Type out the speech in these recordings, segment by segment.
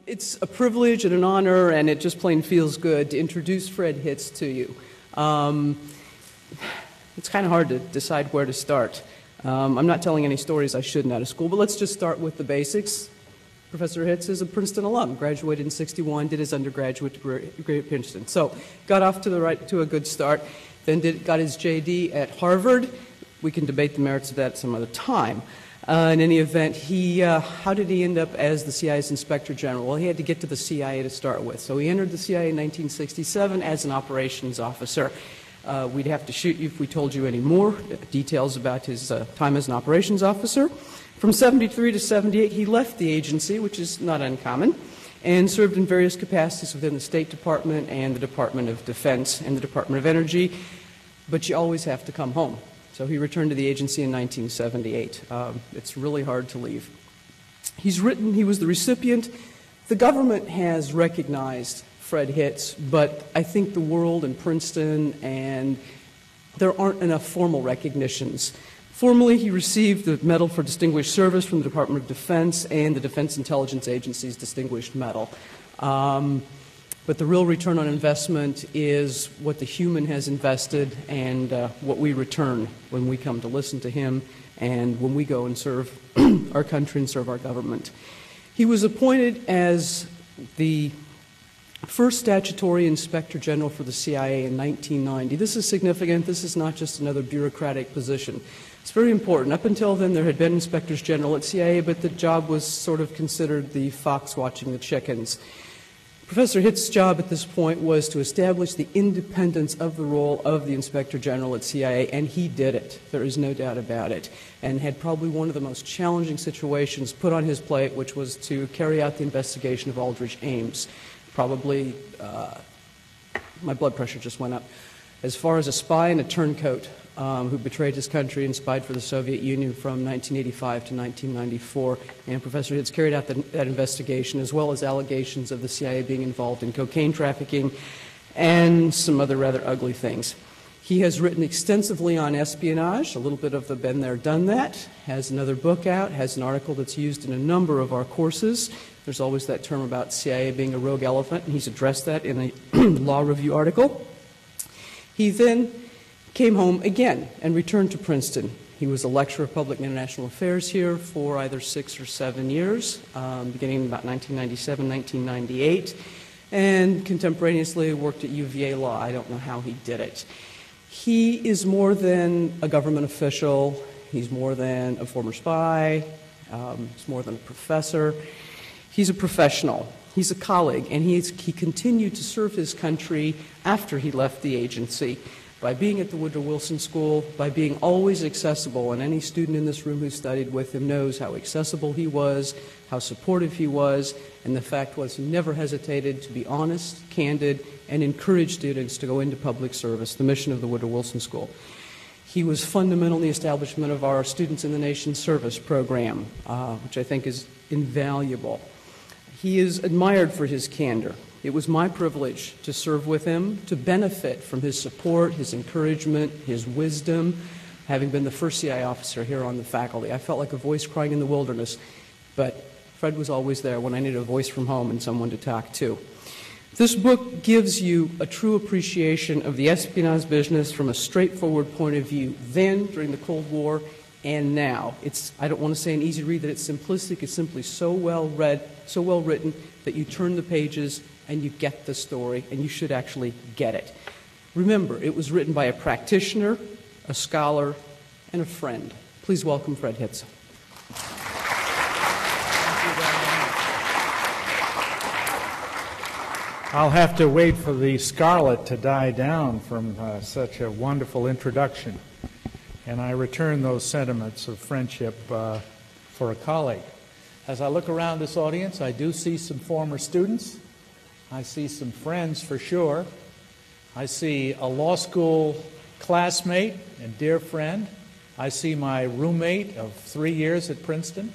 It's a privilege and an honor, and it just plain feels good to introduce Fred Hitz to you. It's kind of hard to decide where to start. I'm not telling any stories I shouldn't out of school, but let's just start with the basics. Professor Hitz is a Princeton alum, graduated in '61, did his undergraduate degree at Princeton. So got off to a good start, then got his JD at Harvard. We can debate the merits of that some other time. In any event, how did he end up as the CIA's Inspector General? Well, he had to get to the CIA to start with. So he entered the CIA in 1967 as an operations officer. We'd have to shoot you if we told you any more details about his time as an operations officer. From 73 to 78, he left the agency, which is not uncommon, and served in various capacities within the State Department and the Department of Defense and the Department of Energy. But you always have to come home. So he returned to the agency in 1978. It's really hard to leave. He was the recipient. The government has recognized Fred Hitz, but I think the world and Princeton, and there aren't enough formal recognitions. Formally, he received the Medal for Distinguished Service from the Department of Defense and the Defense Intelligence Agency's Distinguished Medal. But the real return on investment is what the human has invested and what we return when we come to listen to him and when we go and serve our country and serve our government. He was appointed as the first statutory Inspector General for the CIA in 1990. This is significant. This is not just another bureaucratic position. It's very important. Up until then, there had been Inspectors General at CIA, but the job was sort of considered the fox watching the chickens. Professor Hitz's job at this point was to establish the independence of the role of the Inspector General at CIA, and he did it. There is no doubt about it, and had probably one of the most challenging situations put on his plate, which was to carry out the investigation of Aldrich Ames. Probably, my blood pressure just went up. As far as a spy and a turncoat who betrayed his country and spied for the Soviet Union from 1985 to 1994. And Professor Hitz carried out that investigation, as well as allegations of the CIA being involved in cocaine trafficking and some other rather ugly things. He has written extensively on espionage, a little bit of the been there, done that, has another book out, has an article that's used in a number of our courses. There's always that term about CIA being a rogue elephant, and he's addressed that in a law review article. He then came home again and returned to Princeton. He was a lecturer of public and international affairs here for either 6 or 7 years, beginning in about 1997, 1998, and contemporaneously worked at UVA Law. I don't know how he did it. He is more than a government official. He's more than a former spy. He's more than a professor. He's a professional. He's a colleague, and he continued to serve his country after he left the agency by being at the Woodrow Wilson School, by being always accessible, and any student in this room who studied with him knows how accessible he was, how supportive he was, and the fact was he never hesitated to be honest, candid, and encourage students to go into public service, the mission of the Woodrow Wilson School. He was fundamental in the establishment of our Students in the Nation Service program, which I think is invaluable. He is admired for his candor. It was my privilege to serve with him, to benefit from his support, his encouragement, his wisdom, having been the first CIA officer here on the faculty. I felt like a voice crying in the wilderness, but Fred was always there when I needed a voice from home and someone to talk to. This book gives you a true appreciation of the espionage business from a straightforward point of view, then, during the Cold War, and now. I don't want to say an easy read, that it's simplistic. It's simply so well read, so well written, that you turn the pages and you get the story, and you should actually get it. Remember, it was written by a practitioner, a scholar, and a friend. Please welcome Fred Hitz. I'll have to wait for the scarlet to die down from such a wonderful introduction. And I return those sentiments of friendship for a colleague. As I look around this audience, I do see some former students. I see some friends for sure. I see a law school classmate and dear friend. I see my roommate of 3 years at Princeton.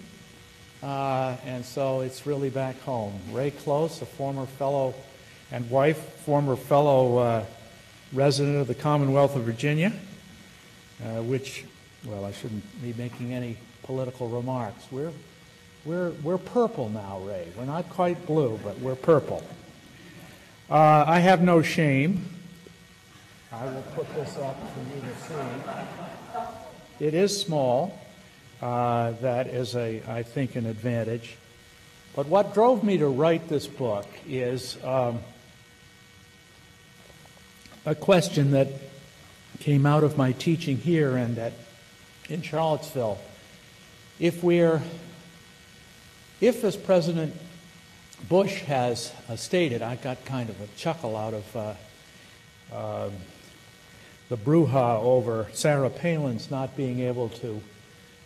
And so it's really back home. Ray Close, a former fellow and wife, former fellow resident of the Commonwealth of Virginia, which, well, I shouldn't be making any political remarks. We're We're purple now, Ray. We're not quite blue, but we're purple. I have no shame. I will put this up for you to see. It is small. That is, I think, an advantage. But what drove me to write this book is a question that came out of my teaching here and in Charlottesville. If, as President Bush has stated, I got kind of a chuckle out of the brouhaha over Sarah Palin's not being able to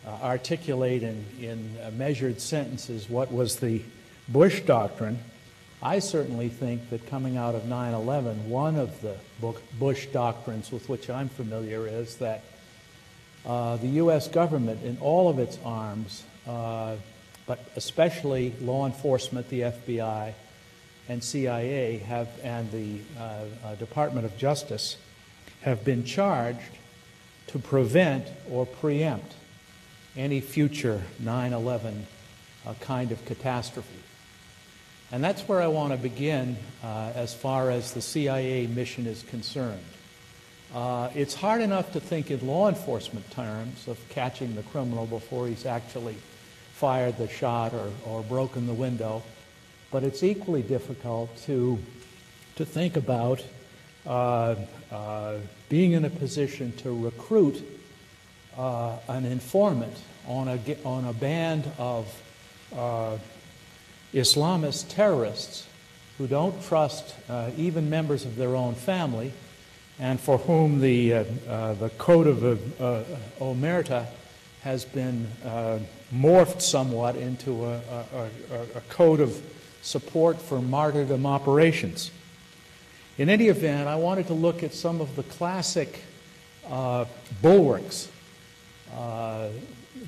articulate in measured sentences what was the Bush doctrine. I certainly think that coming out of 9/11, one of the Bush doctrines with which I'm familiar is that the U.S. government in all of its arms, but especially law enforcement, the FBI and CIA and the Department of Justice have been charged to prevent or preempt any future 9/11 kind of catastrophe. And that's where I want to begin as far as the CIA mission is concerned. It's hard enough to think in law enforcement terms of catching the criminal before he's actually fired the shot or broken the window, but it's equally difficult to think about being in a position to recruit an informant on a band of Islamist terrorists who don't trust even members of their own family, and for whom the Code of Omerta has been morphed somewhat into a code of support for martyrdom operations. In any event, I wanted to look at some of the classic bulwarks,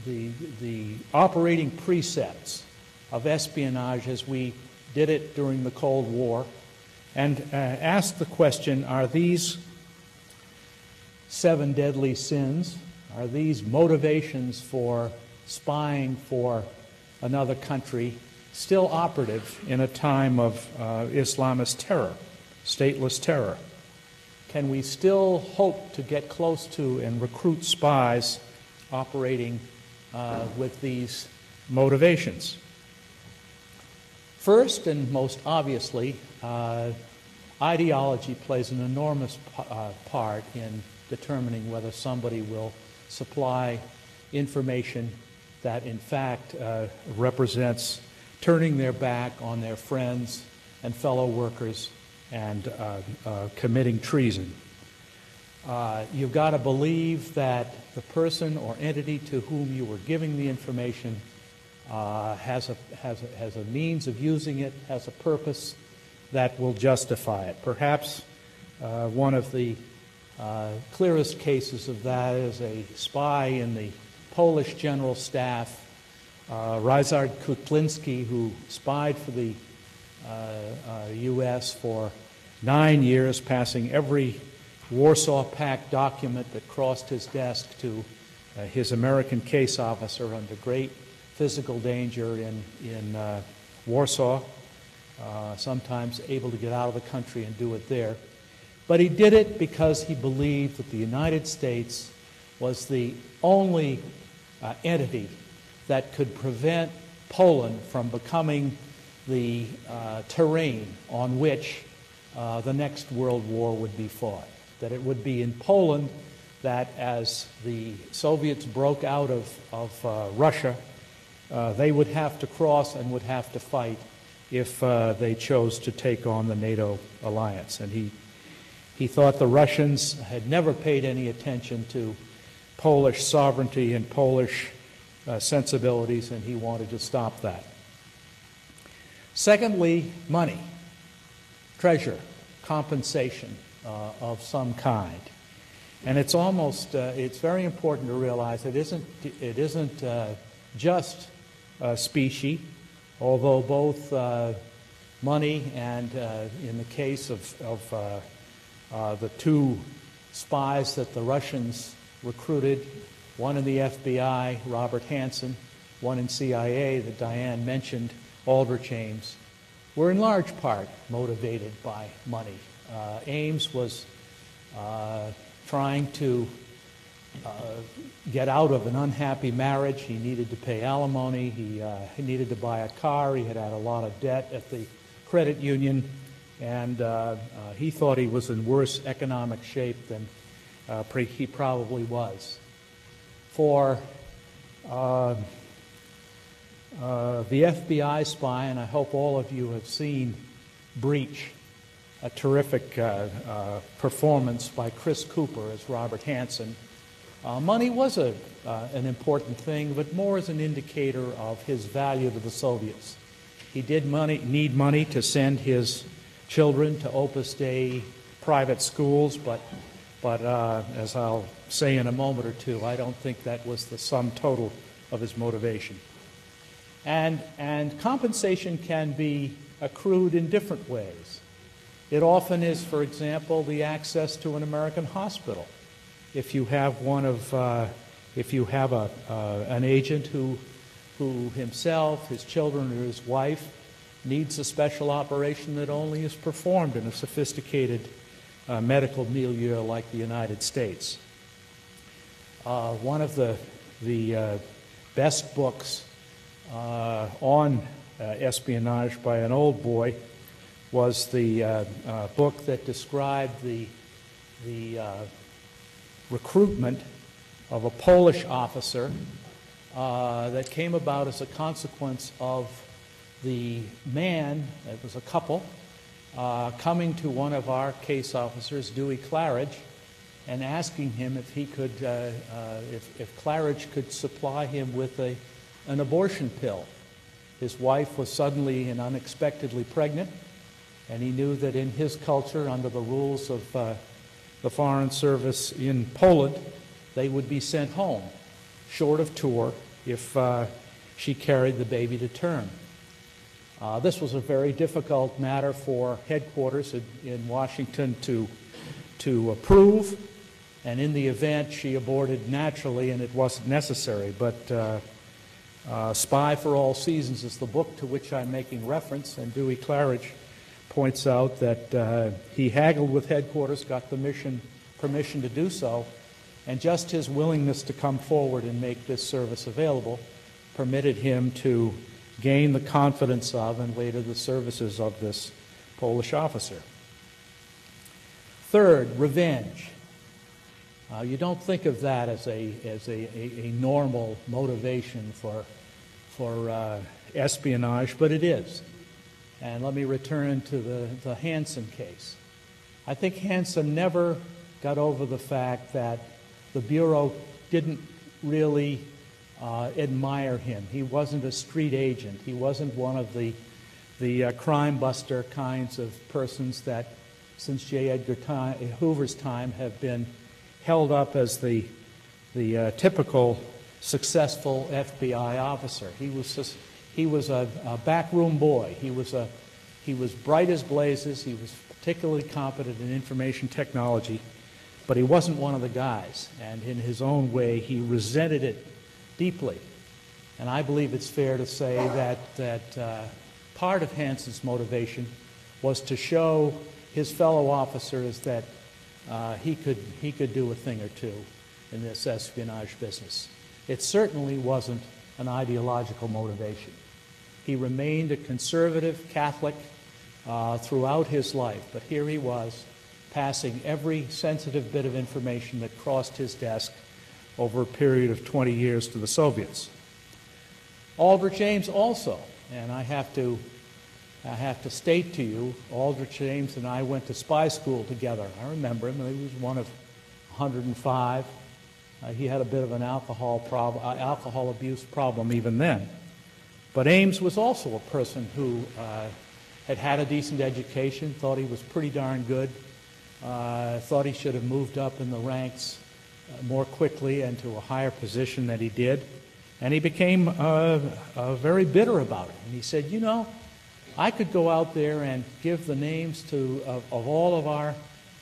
the operating precepts of espionage as we did it during the Cold War, and ask the question, are these 7 deadly sins, are these motivations for spying for another country still operative in a time of Islamist terror, stateless terror? Can we still hope to get close to and recruit spies operating with these motivations? First, and most obviously, ideology plays an enormous part in determining whether somebody will supply information that in fact represents turning their back on their friends and fellow workers and committing treason. You've got to believe that the person or entity to whom you were giving the information has a means of using it, has a purpose that will justify it. Perhaps one of the clearest cases of that is a spy in the Polish General Staff, Ryszard Kuklinski, who spied for the U.S. for 9 years, passing every Warsaw Pact document that crossed his desk to his American case officer under great physical danger in Warsaw, sometimes able to get out of the country and do it there. But he did it because he believed that the United States was the only entity that could prevent Poland from becoming the terrain on which the next World War would be fought. That it would be in Poland that as the Soviets broke out of Russia, they would have to cross and would have to fight if they chose to take on the NATO alliance. And he thought the Russians had never paid any attention to Polish sovereignty and Polish sensibilities, and he wanted to stop that. Secondly, money, treasure, compensation of some kind. And it's almost, it's very important to realize it isn't just specie, although both money and in the case of the 2 spies that the Russians recruited, one in the FBI, Robert Hansen, one in CIA that Diane mentioned, Aldrich Ames, were in large part motivated by money. Ames was trying to get out of an unhappy marriage. He needed to pay alimony. He needed to buy a car. He had had a lot of debt at the credit union, and he thought he was in worse economic shape than he probably was. For the FBI spy, and I hope all of you have seen Breach, a terrific performance by Chris Cooper as Robert Hansen. Money was an important thing, but more as an indicator of his value to the Soviets. He did need money to send his children to Opus Dei private schools, but as I'll say in a moment or two, I don't think that was the sum total of his motivation. And compensation can be accrued in different ways. It often is, for example, the access to an American hospital. If you have an agent who himself, his children, or his wife needs a special operation that only is performed in a sophisticated medical milieu like the United States. One of the best books on espionage by an old boy was the book that described the recruitment of a Polish officer that came about as a consequence of the man, it was a couple, coming to one of our case officers, Dewey Claridge, and asking him if he could, if Claridge could supply him with an abortion pill. His wife was suddenly and unexpectedly pregnant, and he knew that in his culture, under the rules of the Foreign Service in Poland, they would be sent home, short of tour, if she carried the baby to term. This was a very difficult matter for headquarters in Washington to approve, and in the event she aborted naturally and it wasn't necessary. But Spy for All Seasons is the book to which I'm making reference, and Dewey Claridge points out that he haggled with headquarters, got permission to do so, and just his willingness to come forward and make this service available permitted him to gain the confidence of and later the services of this Polish officer. Third, revenge. You don't think of that as a normal motivation for espionage, but it is. And let me return to the Hansen case. I think Hansen never got over the fact that the Bureau didn't really admire him. He wasn't a street agent. He wasn't one of the crime buster kinds of persons that, since J. Edgar Hoover's time, have been held up as the typical successful FBI officer. He was a backroom boy. He was bright as blazes. He was particularly competent in information technology, but he wasn't one of the guys. And in his own way, he resented it deeply. And I believe it's fair to say that part of Hansen's motivation was to show his fellow officers that he could do a thing or two in this espionage business. It certainly wasn't an ideological motivation. He remained a conservative Catholic throughout his life, but here he was passing every sensitive bit of information that crossed his desk over a period of 20 years to the Soviets. Aldrich Ames also, and I have to state to you, Aldrich Ames and I went to spy school together. I remember him. He was one of 105. He had a bit of an alcohol abuse problem even then. But Ames was also a person who had had a decent education, thought he was pretty darn good, thought he should have moved up in the ranks more quickly and to a higher position than he did. And he became very bitter about it. And he said, you know, I could go out there and give the names of all of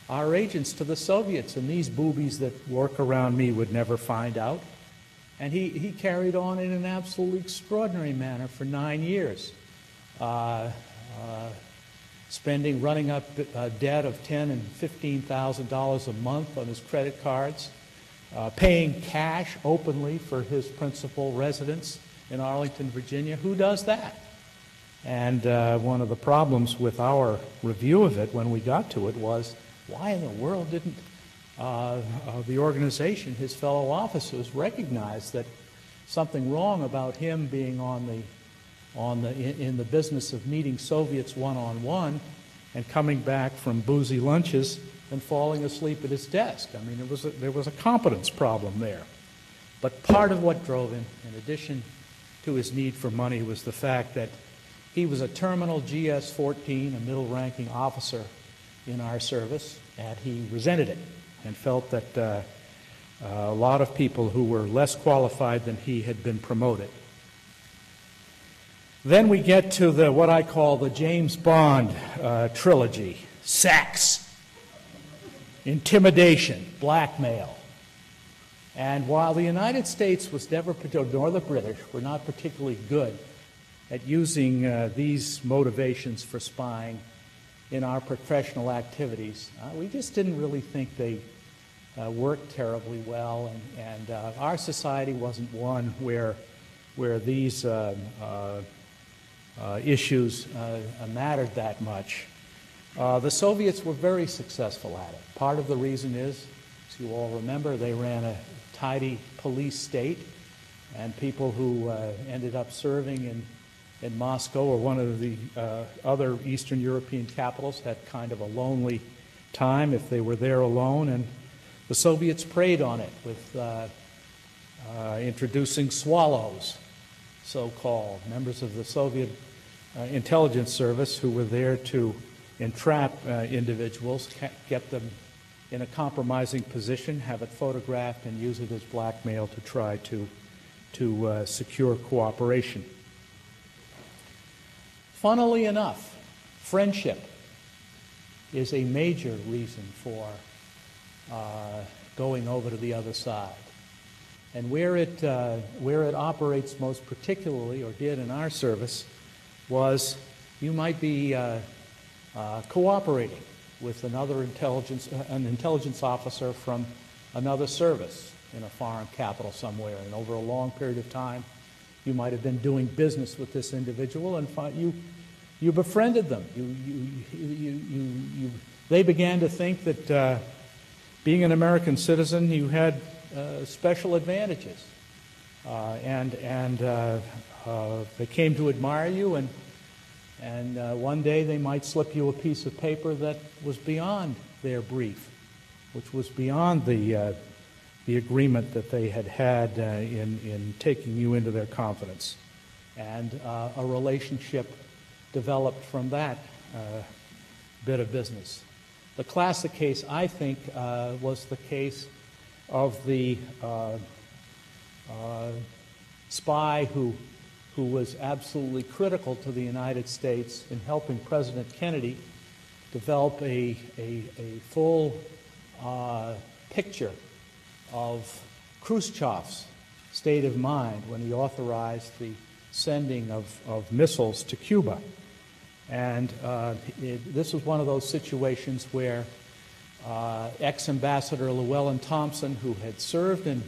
our agents to the Soviets, and these boobies that work around me would never find out. And he carried on in an absolutely extraordinary manner for 9 years, running up debt of $10,000 and $15,000 a month on his credit cards, paying cash openly for his principal residence in Arlington, Virginia. Who does that? And one of the problems with our review of it when we got to it was, why in the world didn't the organization, his fellow officers, recognize that something wrong about him being in the business of meeting Soviets one-on-one and coming back from boozy lunches and falling asleep at his desk? I mean, there was a competence problem there. But part of what drove him, in addition to his need for money, was the fact that he was a terminal GS-14, a middle-ranking officer in our service, and he resented it and felt that a lot of people who were less qualified than he had been promoted. Then we get to what I call the James Bond trilogy: sex, intimidation, blackmail. And while the United States was never, nor the British, were not particularly good at using these motivations for spying in our professional activities, we just didn't really think they worked terribly well, and our society wasn't one where these issues mattered that much. The Soviets were very successful at it. Part of the reason is, as you all remember, they ran a tidy police state, and people who ended up serving in Moscow or one of the other Eastern European capitals had kind of a lonely time if they were there alone, and the Soviets preyed on it with introducing swallows, so-called members of the Soviet intelligence service who were there to entrap individuals, get them in a compromising position, have it photographed, and use it as blackmail to try to secure cooperation. Funnily enough, friendship is a major reason for going over to the other side. And where it operates most particularly, or did in our service, was you might be cooperating with an intelligence officer from another service in a foreign capital somewhere, and over a long period of time you might have been doing business with this individual, and you befriended them. They began to think that being an American citizen, you had special advantages, and they came to admire you, and one day they might slip you a piece of paper that was beyond their brief, which was beyond the agreement that they had in taking you into their confidence. And a relationship developed from that bit of business. The classic case, I think, was the case of the spy who was absolutely critical to the United States in helping President Kennedy develop a full picture of Khrushchev's state of mind when he authorized the sending of missiles to Cuba. And this was one of those situations where ex-ambassador Llewellyn Thompson, who had served in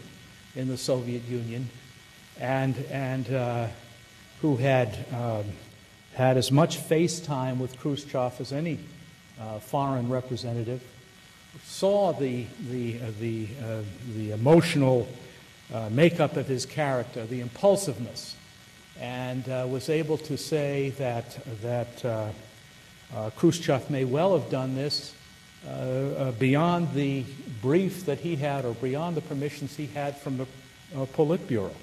the Soviet Union and who had had as much face time with Khrushchev as any foreign representative, saw the emotional makeup of his character, the impulsiveness, and was able to say that Khrushchev may well have done this beyond the brief that he had or beyond the permissions he had from the Politburo.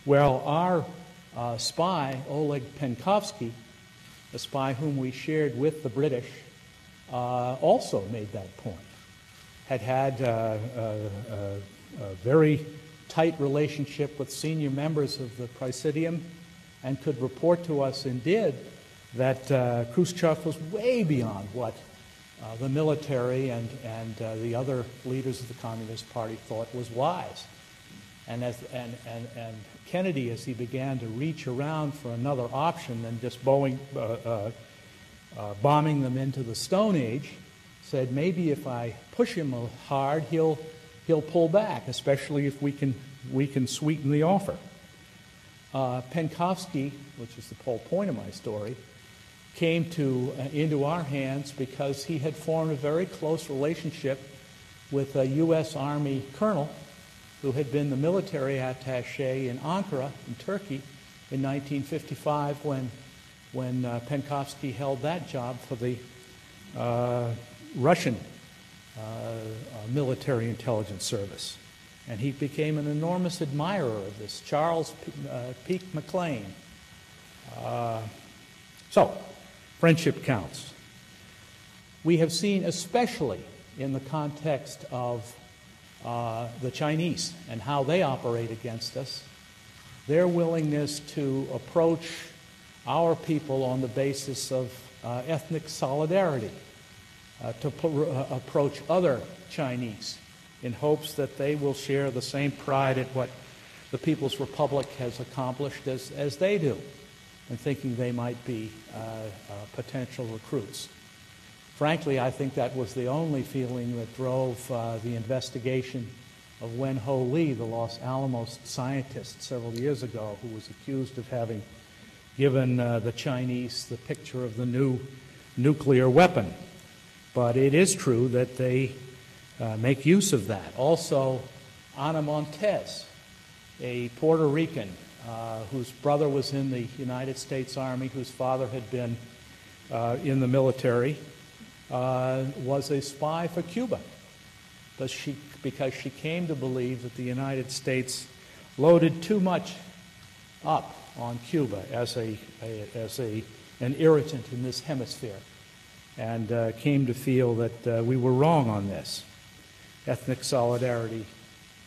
Well, our spy, Oleg Penkovsky, the spy whom we shared with the British, also made that point. Had a very tight relationship with senior members of the Presidium, and could report to us, and did, that Khrushchev was way beyond what the military and the other leaders of the Communist Party thought was wise. And Kennedy, as he began to reach around for another option than just bombing them into the Stone Age, said, maybe if I push him hard, he'll pull back, especially if we can sweeten the offer. Penkovsky, which is the whole point of my story, came into our hands because he had formed a very close relationship with a U.S. Army colonel who had been the military attaché in Ankara, in Turkey, in 1955 when Penkovsky held that job for the Russian military intelligence service. And he became an enormous admirer of this, Charles Peake McLean. So, friendship counts. We have seen, especially in the context of the Chinese and how they operate against us, their willingness to approach our people on the basis of ethnic solidarity, to approach other Chinese in hopes that they will share the same pride at what the People's Republic has accomplished as they do, and thinking they might be potential recruits. Frankly, I think that was the only feeling that drove the investigation of Wen Ho Lee, the Los Alamos scientist several years ago, who was accused of having given the Chinese the picture of the new nuclear weapon. But it is true that they make use of that. Also, Ana Montez, a Puerto Rican whose brother was in the United States Army, whose father had been in the military, was a spy for Cuba, because she came to believe that the United States loaded too much up on Cuba as an irritant in this hemisphere, and came to feel that we were wrong on this. Ethnic solidarity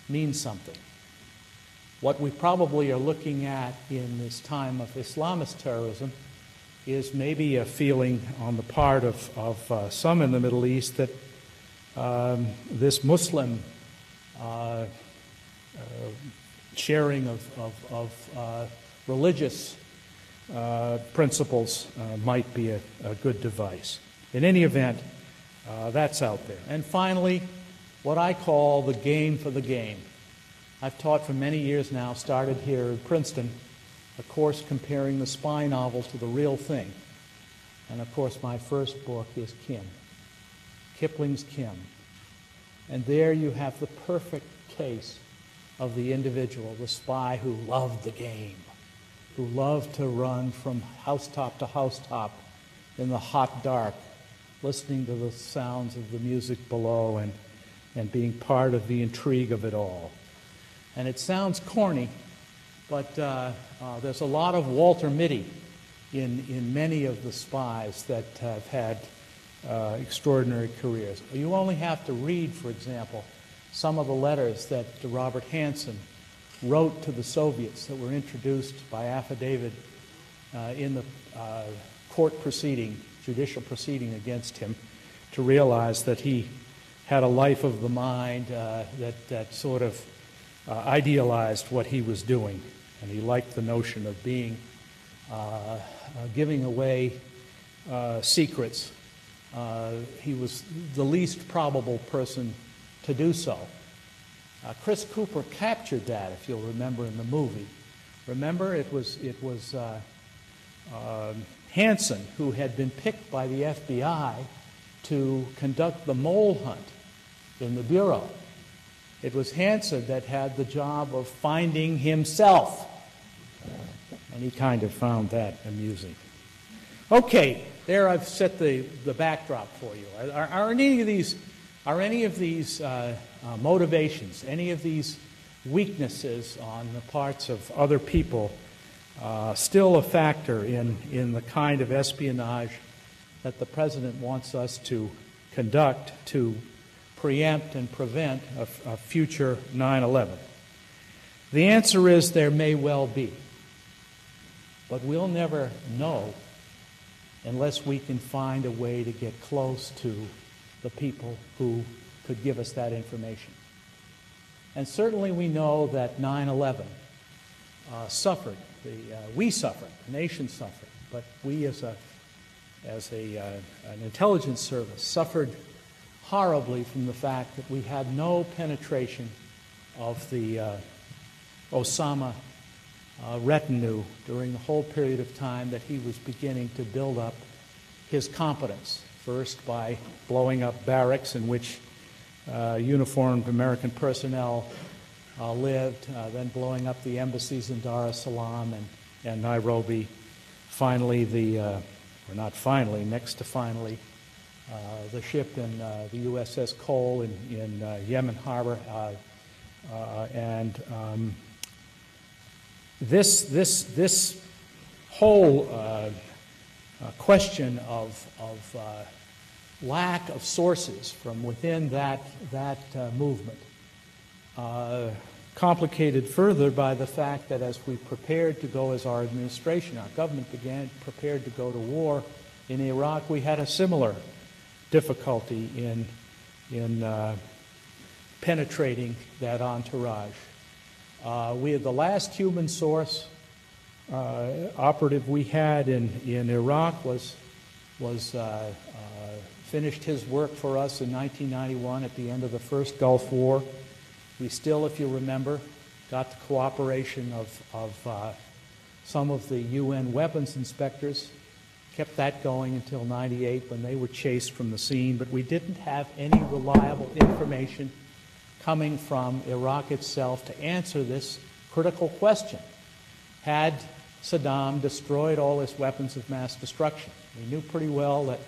means something. What we probably are looking at in this time of Islamist terrorism is maybe a feeling on the part of some in the Middle East that this Muslim sharing of religious principles might be a good device. In any event, that's out there. And finally, what I call the game for the game. I've taught for many years now, started here at Princeton, a course comparing the spy novel to the real thing. And of course, my first book is Kim, Kipling's Kim. And there you have the perfect case of the individual, the spy who loved the game, who loved to run from housetop to housetop in the hot dark, listening to the sounds of the music below and being part of the intrigue of it all. And it sounds corny, but there's a lot of Walter Mitty in many of the spies that have had extraordinary careers. You only have to read, for example, some of the letters that Robert Hansen wrote to the Soviets that were introduced by affidavit in the court proceeding, judicial proceeding against him, to realize that he had a life of the mind that sort of idealized what he was doing, and he liked the notion of being giving away secrets. He was the least probable person to do so. Chris Cooper captured that, if you'll remember, in the movie. Remember, it was Hansen who had been picked by the FBI to conduct the mole hunt in the Bureau. It was Hansen that had the job of finding himself. And he kind of found that amusing. Okay, there I've set the backdrop for you. Are any of these motivations, any of these weaknesses on the parts of other people still a factor in the kind of espionage that the President wants us to conduct to preempt and prevent a future 9/11? The answer is there may well be. But we'll never know unless we can find a way to get close to the people who could give us that information. And certainly we know that 9/11 suffered. We suffered, the nation suffered, but we as an intelligence service suffered horribly from the fact that we had no penetration of the Osama retinue during the whole period of time that he was beginning to build up his competence, first by blowing up barracks in which uniformed American personnel lived, then blowing up the embassies in Dar es Salaam and Nairobi, finally next to finally, the ship in the USS Cole in Yemen Harbor, this whole question of lack of sources from within that movement, complicated further by the fact that as we prepared to go, as our administration, our government prepared to go to war in Iraq, we had a similar difficulty in penetrating that entourage. We had the last human source operative we had in Iraq finished his work for us in 1991 at the end of the first Gulf War. We still, if you remember, got the cooperation of some of the UN weapons inspectors, kept that going until 98 when they were chased from the scene, but we didn't have any reliable information coming from Iraq itself to answer this critical question. Had Saddam destroyed all his weapons of mass destruction? We knew pretty well that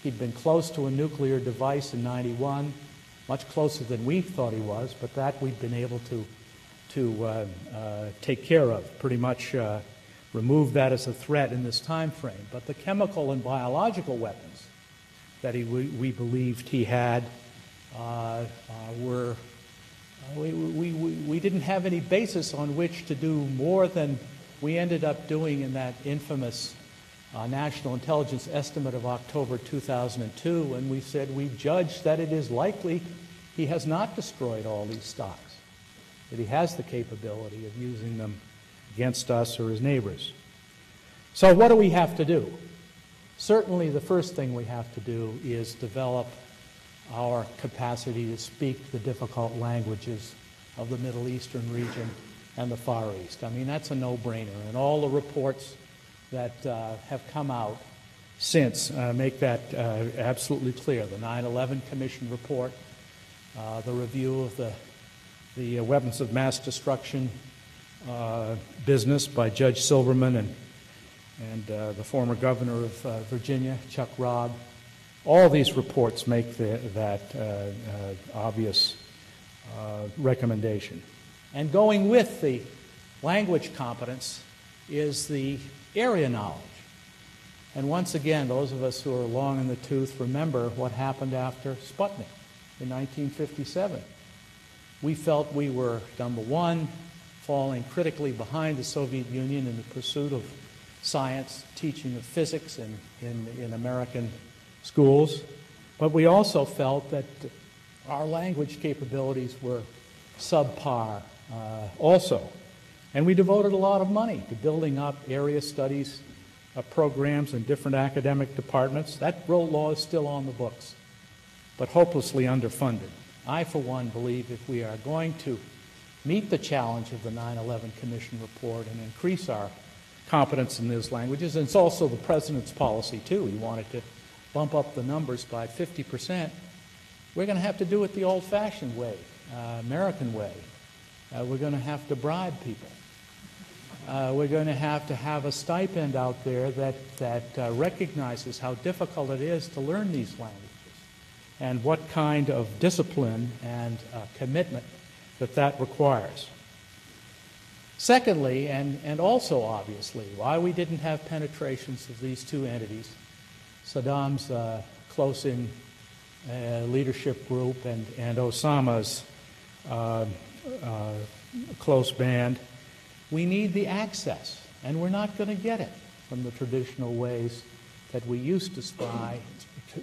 he'd been close to a nuclear device in 91, much closer than we thought he was, but that we'd been able to take care of, pretty much remove that as a threat in this time frame. But the chemical and biological weapons that we believed he had we didn't have any basis on which to do more than we ended up doing in that infamous National Intelligence Estimate of October 2002, when we said we judged that it is likely he has not destroyed all these stocks, that he has the capability of using them against us or his neighbors. So what do we have to do? Certainly the first thing we have to do is develop our capacity to speak the difficult languages of the Middle Eastern region and the Far East. I mean, that's a no-brainer. And all the reports that have come out since make that absolutely clear. The 9/11 Commission report, the review of the weapons of mass destruction business by Judge Silverman and the former governor of Virginia, Chuck Robb. All these reports make that obvious recommendation. And going with the language competence is the area knowledge. And once again, those of us who are long in the tooth remember what happened after Sputnik in 1957. We felt we were, number one, falling critically behind the Soviet Union in the pursuit of science, teaching of physics in American schools, but we also felt that our language capabilities were subpar also. And we devoted a lot of money to building up area studies programs in different academic departments. That law is still on the books, but hopelessly underfunded. I, for one, believe if we are going to meet the challenge of the 9/11 Commission report and increase our competence in those languages, and it's also the President's policy, too. He wanted to bump up the numbers by 50%. We're going to have to do it the old-fashioned way, American way. We're going to have to bribe people. We're going to have a stipend out there that recognizes how difficult it is to learn these languages and what kind of discipline and commitment that requires. Secondly, and also obviously, why we didn't have penetrations of these two entities, Saddam's close-in leadership group and Osama's close band, we need the access, and we're not going to get it from the traditional ways that we used to spy,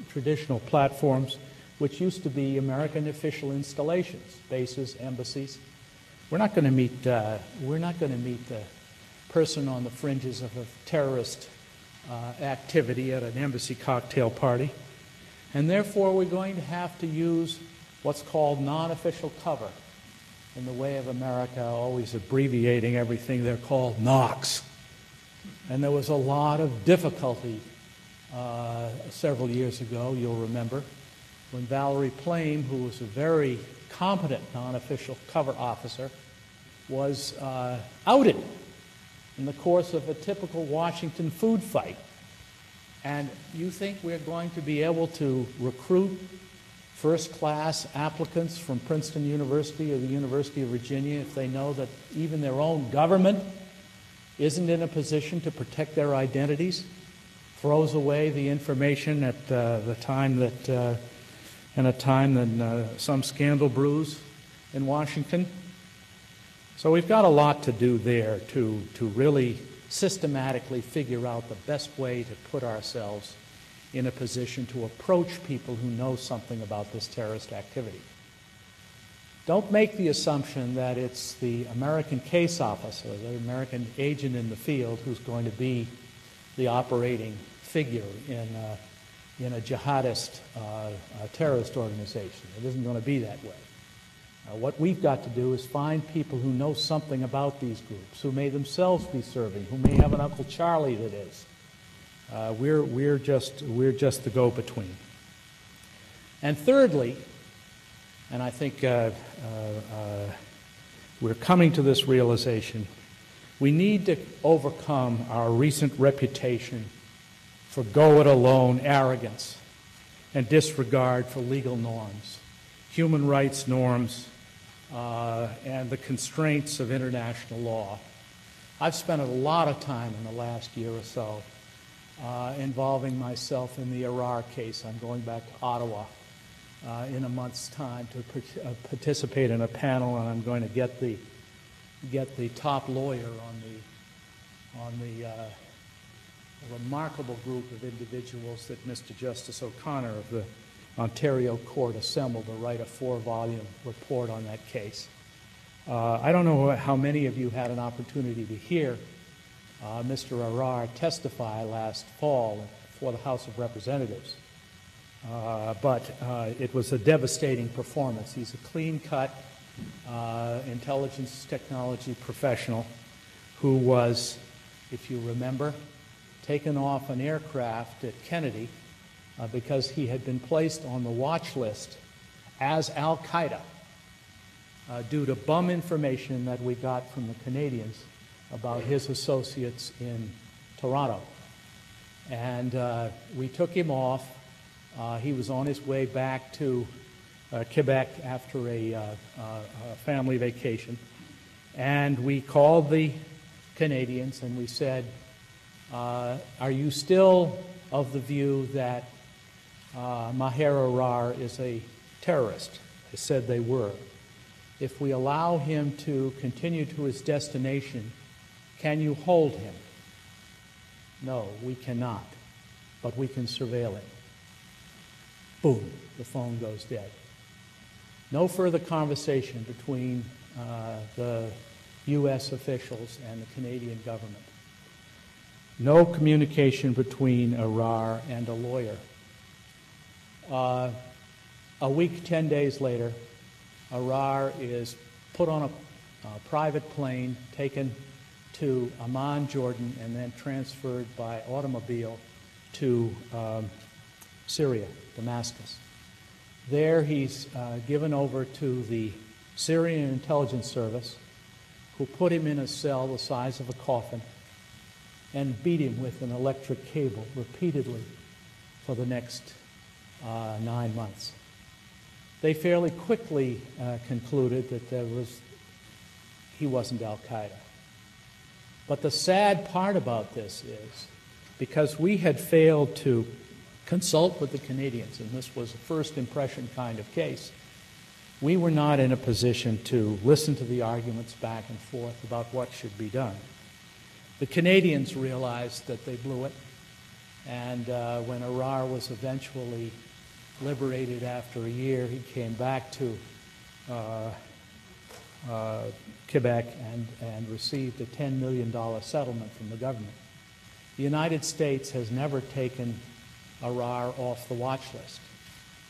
traditional platforms. which used to be American official installations, bases, embassies. We're not going to meet the person on the fringes of a terrorist activity at an embassy cocktail party. And therefore, we're going to have to use what's called non-official cover, in the way of America always abbreviating everything they're called NOCs. And there was a lot of difficulty several years ago, you'll remember, when Valerie Plame, who was a very competent non-official cover officer, was outed in the course of a typical Washington food fight. And you think we're going to be able to recruit first-class applicants from Princeton University or the University of Virginia if they know that even their own government isn't in a position to protect their identities, throws away the information at the time that, in a time when some scandal brews in Washington? So we've got a lot to do there to really systematically figure out the best way to put ourselves in a position to approach people who know something about this terrorist activity. Don't make the assumption that it's the American case officer, the American agent in the field, who's going to be the operating figure in a jihadist terrorist organization. It isn't going to be that way. What we've got to do is find people who know something about these groups, who may themselves be serving, who may have an Uncle Charlie that is. We're just the go-between. And thirdly, and I think we're coming to this realization, we need to overcome our recent reputation for go-it-alone arrogance and disregard for legal norms, human rights norms, and the constraints of international law. I've spent a lot of time in the last year or so involving myself in the Arar case. I'm going back to Ottawa in a month's time to participate in a panel, and I'm going to get the top lawyer on the remarkable group of individuals that Mr. Justice O'Connor of the Ontario Court assembled to write a 4-volume report on that case. I don't know how many of you had an opportunity to hear Mr. Arar testify last fall before the House of Representatives, but it was a devastating performance. He's a clean-cut intelligence technology professional who was, if you remember, taken off an aircraft at Kennedy because he had been placed on the watch list as Al-Qaeda due to bum information that we got from the Canadians about his associates in Toronto. And we took him off. He was on his way back to Quebec after a family vacation. And we called the Canadians and we said, are you still of the view that Maher Arar is a terrorist? They said they were. If we allow him to continue to his destination, can you hold him? No, we cannot, but we can surveil him. Boom, the phone goes dead. No further conversation between the U.S. officials and the Canadian government. No communication between Arar and a lawyer. A week, 10 days later, Arar is put on a private plane, taken to Amman, Jordan, and then transferred by automobile to Syria, Damascus. There he's given over to the Syrian intelligence service, who put him in a cell the size of a coffin and beat him with an electric cable repeatedly for the next 9 months. They fairly quickly concluded that he wasn't Al-Qaeda. But the sad part about this is, because we had failed to consult with the Canadians, and this was a first impression kind of case, we were not in a position to listen to the arguments back and forth about what should be done. The Canadians realized that they blew it, and when Arar was eventually liberated after a year. He came back to Quebec and received a $10 million settlement from the government. The United States has never taken Arar off the watch list.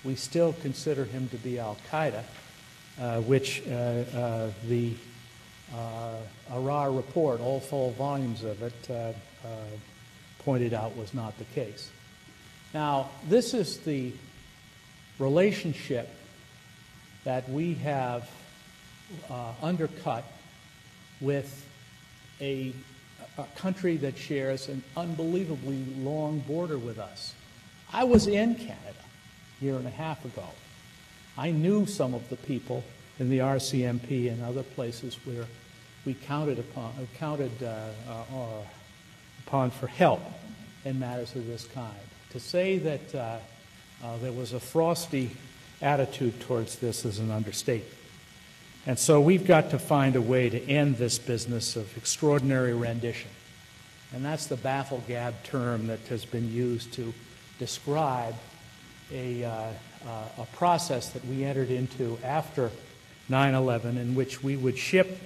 We still consider him to be al-Qaeda, which the Arar report, all 4 volumes of it, pointed out was not the case. Now, this is the relationship that we have undercut with a country that shares an unbelievably long border with us. I was in Canada a year and a half ago. I knew some of the people in the RCMP and other places where we counted upon for help in matters of this kind. To say that there was a frosty attitude towards this is an understatement. And so we've got to find a way to end this business of extraordinary rendition. And that's the baffle-gab term that has been used to describe a process that we entered into after 9/11 in which we would ship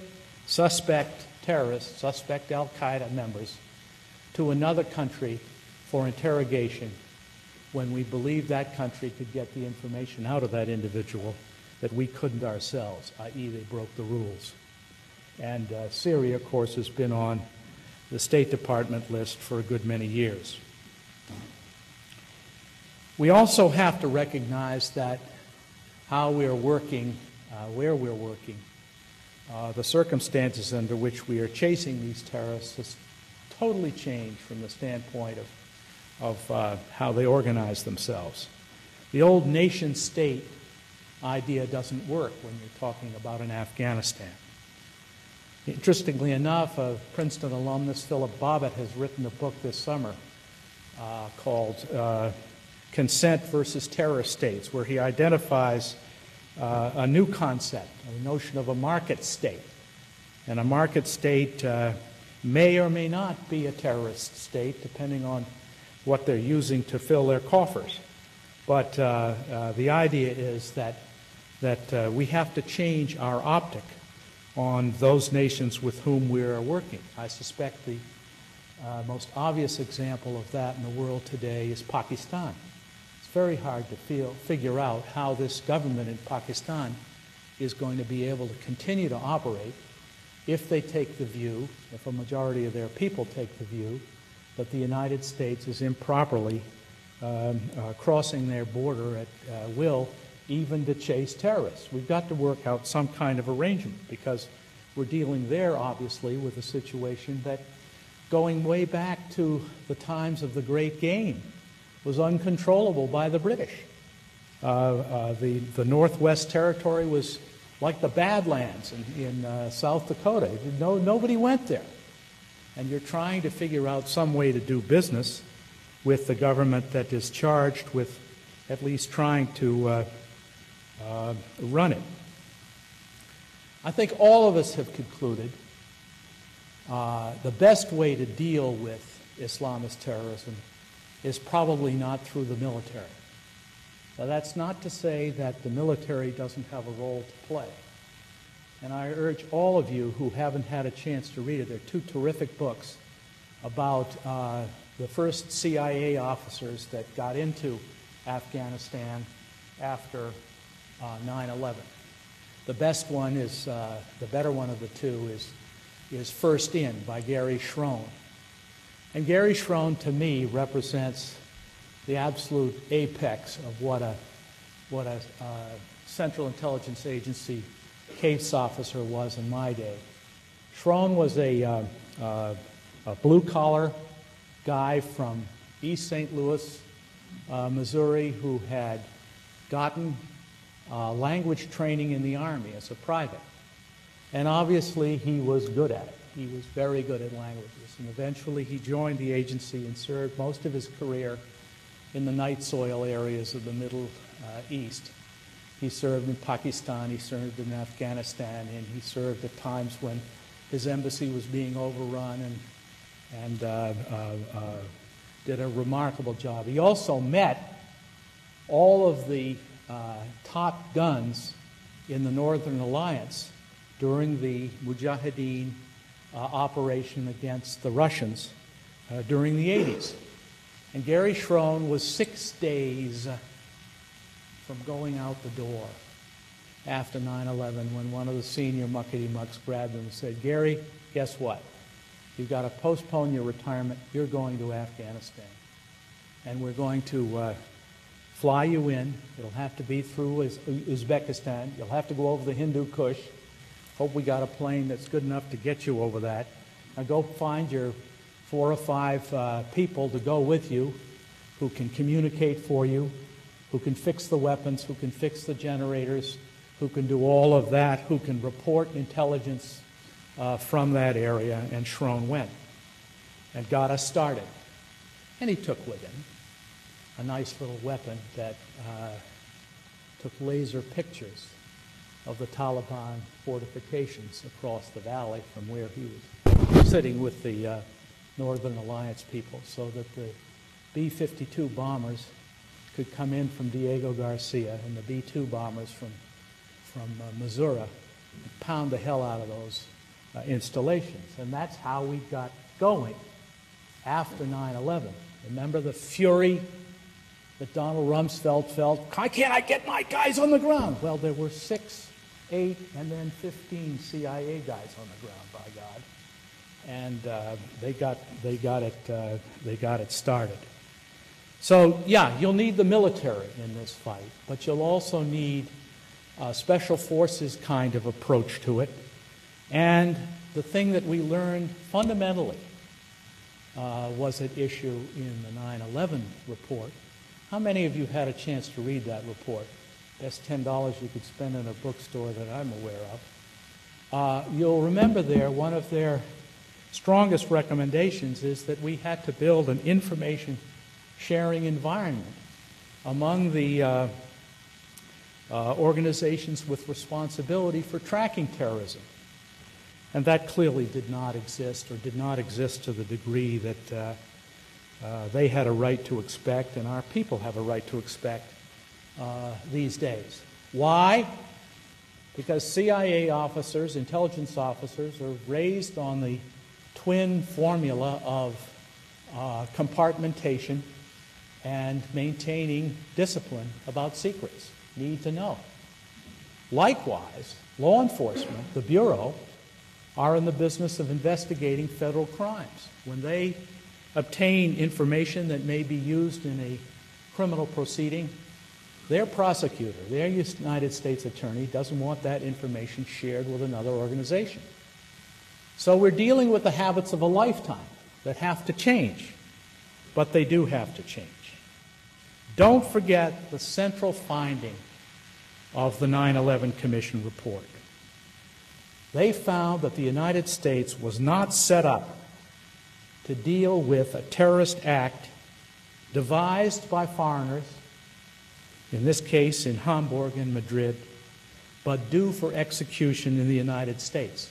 suspect terrorists, suspect al-Qaeda members, to another country for interrogation when we believed that country could get the information out of that individual that we couldn't ourselves, i.e. they broke the rules. And Syria, of course, has been on the State Department list for a good many years. We also have to recognize that how we are working, where we're working, the circumstances under which we are chasing these terrorists has totally changed from the standpoint of how they organize themselves. The old nation-state idea doesn't work when you're talking about an Afghanistan. Interestingly enough, a Princeton alumnus, Philip Bobbitt, has written a book this summer called Consent versus Terror States, where he identifies a new concept, the notion of a market state. And a market state may or may not be a terrorist state, depending on what they're using to fill their coffers. But the idea is that we have to change our optic on those nations with whom we are working. I suspect the most obvious example of that in the world today is Pakistan. It's very hard to figure out how this government in Pakistan is going to be able to continue to operate if they take the view, if a majority of their people take the view, that the United States is improperly crossing their border at will, even to chase terrorists. We've got to work out some kind of arrangement because we're dealing there, obviously, with a situation that, going way back to the times of the Great Game, was uncontrollable by the British. The Northwest Territory was like the Badlands in South Dakota. Nobody went there. And you're trying to figure out some way to do business with the government that is charged with at least trying to run it. I think all of us have concluded the best way to deal with Islamist terrorism is probably not through the military. Now, that's not to say that the military doesn't have a role to play. And I urge all of you who haven't had a chance to read it, there are 2 terrific books about the first CIA officers that got into Afghanistan after 9/11. The best one is, the better one of the 2 is First In by Gary Schroen. And Gary Schroen, to me, represents the absolute apex of what a Central Intelligence Agency case officer was in my day. Schroen was a blue-collar guy from East St. Louis, Missouri, who had gotten language training in the Army as a private. And obviously, he was good at it. He was very good at languages. And eventually, he joined the agency and served most of his career in the night soil areas of the Middle East. He served in Pakistan, he served in Afghanistan, and he served at times when his embassy was being overrun and did a remarkable job. He also met all of the top guns in the Northern Alliance during the Mujahideen operation against the Russians during the 80s. And Gary Schroen was 6 days from going out the door after 9/11 when one of the senior muckety-mucks grabbed him and said, "Gary, guess what? You've got to postpone your retirement. You're going to Afghanistan. And we're going to fly you in. It'll have to be through Uzbekistan. You'll have to go over the Hindu Kush. Hope we got a plane that's good enough to get you over that. Now go find your 4 or 5 people to go with you who can communicate for you, who can fix the weapons, who can fix the generators, who can do all of that, who can report intelligence from that area." And Schroen went and got us started. And he took with him a nice little weapon that took laser pictures of the Taliban fortifications across the valley from where he was sitting with the Northern Alliance people, so that the B-52 bombers could come in from Diego Garcia and the B-2 bombers from Missouri and pound the hell out of those installations. And that's how we got going after 9/11. Remember the fury that Donald Rumsfeld felt? Why can't I get my guys on the ground? Well, there were 6, 8, and then 15 CIA guys on the ground, by God. And they got it started. So yeah, you'll need the military in this fight, but you'll also need a special forces kind of approach to it. And the thing that we learned fundamentally was at issue in the 9/11 report. How many of you had a chance to read that report? Best $10 you could spend in a bookstore that I'm aware of. You'll remember there, one of their strongest recommendations is that we had to build an information sharing environment among the organizations with responsibility for tracking terrorism. And that clearly did not exist, or did not exist to the degree that they had a right to expect, and our people have a right to expect these days. Why? Because CIA officers, intelligence officers, are raised on the twin formula of compartmentation and maintaining discipline about secrets. Need to know. Likewise, law enforcement, the Bureau, are in the business of investigating federal crimes. When they obtain information that may be used in a criminal proceeding, their prosecutor, their United States attorney, doesn't want that information shared with another organization. So we're dealing with the habits of a lifetime that have to change, but they do have to change. Don't forget the central finding of the 9/11 Commission report. They found that the United States was not set up to deal with a terrorist act devised by foreigners, in this case in Hamburg and Madrid, but due for execution in the United States.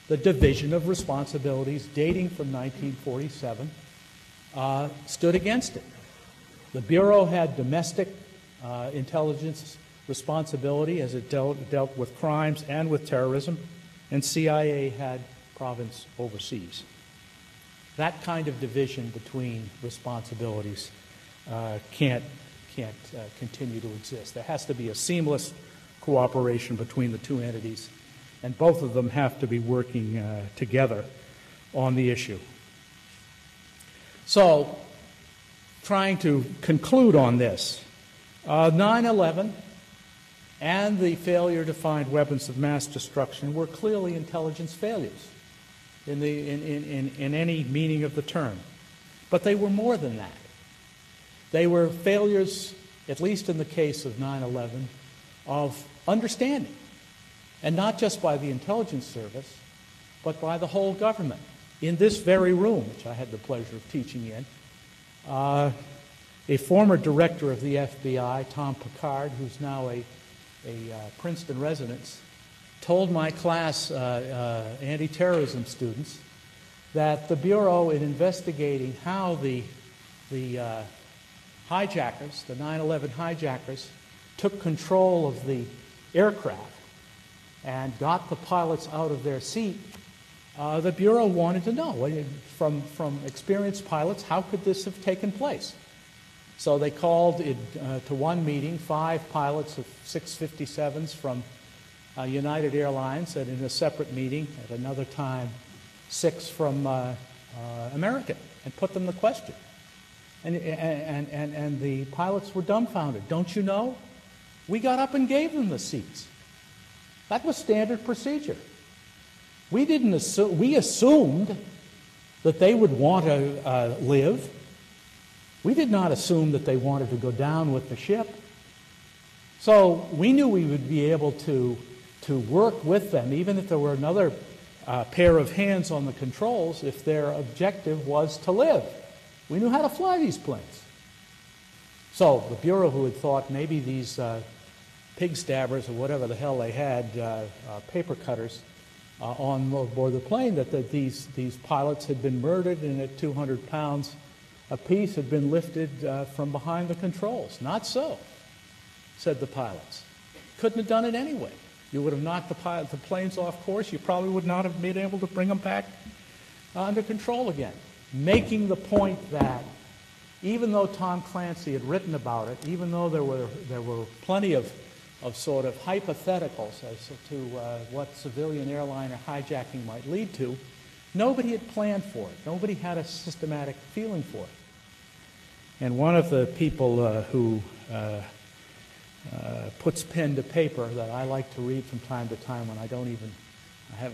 The division of responsibilities dating from 1947 stood against it. The Bureau had domestic intelligence responsibility as it dealt with crimes and with terrorism, and CIA had province overseas. That kind of division between responsibilities can't continue to exist. There has to be a seamless cooperation between the two entities, and both of them have to be working together on the issue. So, trying to conclude on this, 9/11 and the failure to find weapons of mass destruction were clearly intelligence failures in any meaning of the term. But they were more than that. They were failures, at least in the case of 9/11, of understanding, and not just by the intelligence service, but by the whole government. In this very room, which I had the pleasure of teaching in, a former director of the FBI, Tom Pickard, who's now a Princeton resident, told my class, anti-terrorism students, that the Bureau, in investigating how hijackers, the 9/11 hijackers, took control of the aircraft and got the pilots out of their seat, the Bureau wanted to know from experienced pilots, how could this have taken place? So they called to one meeting 5 pilots of 657s from United Airlines, and in a separate meeting at another time 6 from American, and put them the question. And the pilots were dumbfounded. Don't you know? We got up and gave them the seats. That was standard procedure. We assumed that they would want to live. We did not assume that they wanted to go down with the ship. So we knew we would be able to work with them, even if there were another pair of hands on the controls, if their objective was to live. We knew how to fly these planes. So the Bureau, who had thought maybe these pig stabbers or whatever the hell they had, paper cutters, on board the plane, that these pilots had been murdered and at 200 pounds apiece had been lifted from behind the controls. Not so, said the pilots. Couldn't have done it anyway. You would have knocked the planes off course. You probably would not have been able to bring them back under control again. Making the point that even though Tom Clancy had written about it, even though there were plenty of sort of hypotheticals as to what civilian airliner hijacking might lead to, nobody had planned for it. Nobody had a systematic feeling for it. And one of the people who puts pen to paper that I like to read from time to time when I have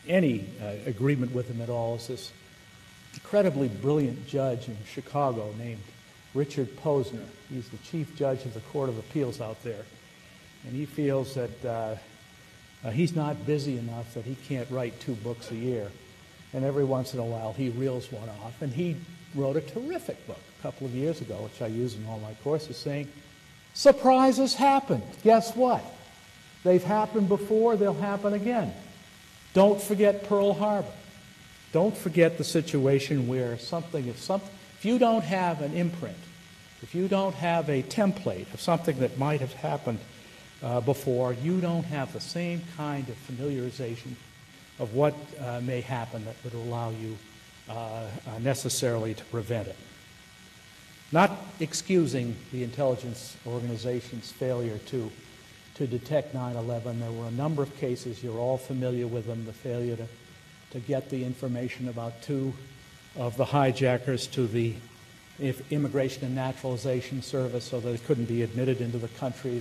any agreement with him at all is this incredibly brilliant judge in Chicago named Richard Posner. He's the chief judge of the Court of Appeals out there. And he feels that he's not busy enough that he can't write 2 books a year. And every once in a while he reels one off. And he wrote a terrific book a couple of years ago, which I use in all my courses, saying, surprises happen. Guess what? They've happened before, they'll happen again. Don't forget Pearl Harbor. Don't forget the situation where if you don't have an imprint, if you don't have a template of something that might have happened before, you don't have the same kind of familiarization of what may happen that would allow you necessarily to prevent it. Not excusing the intelligence organization's failure to detect 9/11. There were a number of cases, you're all familiar with them, the failure to get the information about 2 of the hijackers to the Immigration and Naturalization Service so that they couldn't be admitted into the country,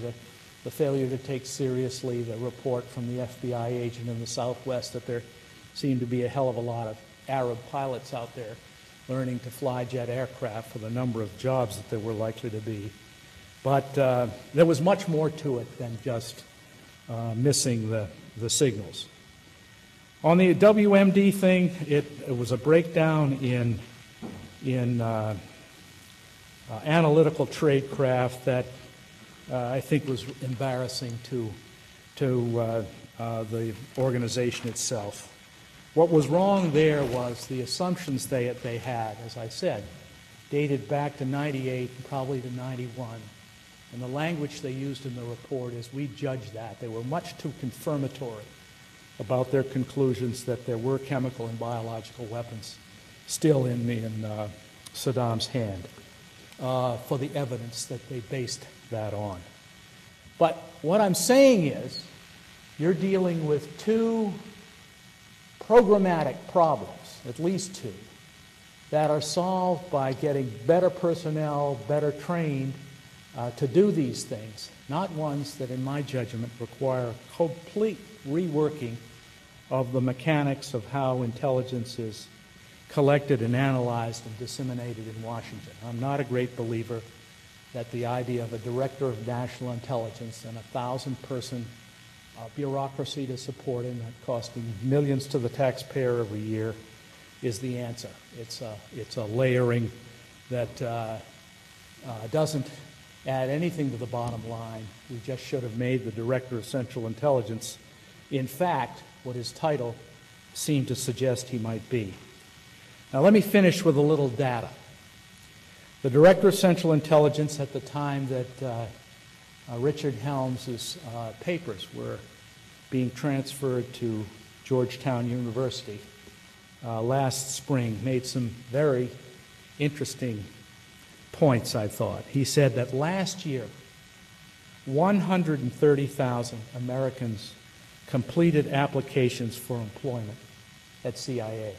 the failure to take seriously the report from the FBI agent in the Southwest that there seemed to be a hell of a lot of Arab pilots out there learning to fly jet aircraft for the number of jobs that there were likely to be. But there was much more to it than just missing the signals. On the WMD thing, it was a breakdown in analytical tradecraft that I think was embarrassing to the organization itself. What was wrong there was the assumptions they had, as I said, dated back to 98 and probably to 91. And the language they used in the report is, we judge that. They were much too confirmatory about their conclusions that there were chemical and biological weapons still in Saddam's hand for the evidence that they based that on. But what I'm saying is, you're dealing with 2 programmatic problems, at least 2, that are solved by getting better personnel, better trained to do these things, not ones that, in my judgment, require complete reworking of the mechanics of how intelligence is collected and analyzed and disseminated in Washington. I'm not a great believer that the idea of a director of national intelligence and a 1,000-person bureaucracy to support him, that costing millions to the taxpayer every year, is the answer. It's a layering that doesn't add anything to the bottom line. We just should have made the director of central intelligence, in fact, what his title seemed to suggest he might be. Now let me finish with a little data. The Director of Central Intelligence at the time that Richard Helms's papers were being transferred to Georgetown University last spring made some very interesting points, I thought. He said that last year, 130,000 Americans completed applications for employment at CIA.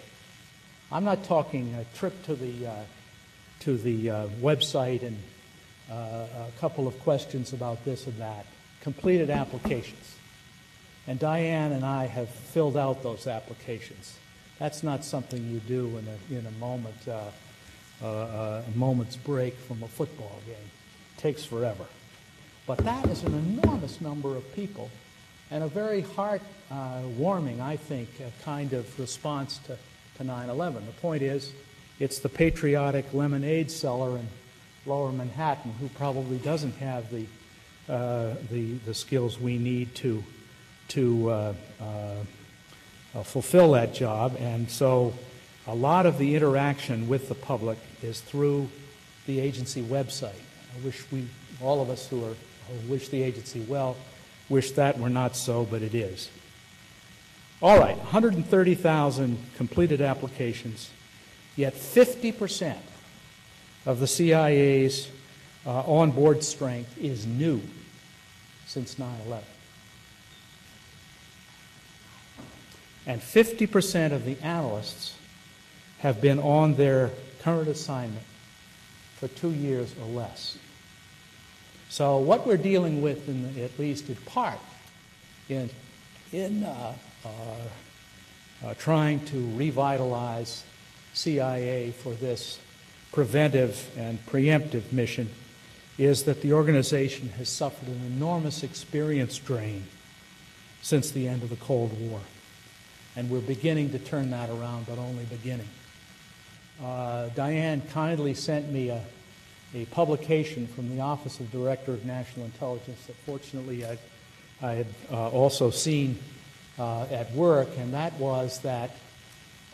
I'm not talking a trip to the website and a couple of questions about this and that. Completed applications. And Diane and I have filled out those applications. That's not something you do in a moment's break from a football game. It takes forever. But that is an enormous number of people and a very heart-warming, I think, kind of response to 9/11. The point is, it's the patriotic lemonade seller in Lower Manhattan who probably doesn't have the skills we need to fulfill that job, and so a lot of the interaction with the public is through the agency website. I wish all of us who wish the agency well, wish that were not so, but it is. All right, 130,000 completed applications, yet 50% of the CIA's on-board strength is new since 9/11. And 50% of the analysts have been on their current assignment for 2 years or less. So what we're dealing with, at least in part, in trying to revitalize CIA for this preventive and preemptive mission, is that the organization has suffered an enormous experience drain since the end of the Cold War. And we're beginning to turn that around, but only beginning. Diane kindly sent me a publication from the Office of Director of National Intelligence that fortunately I had also seen at work, and that was that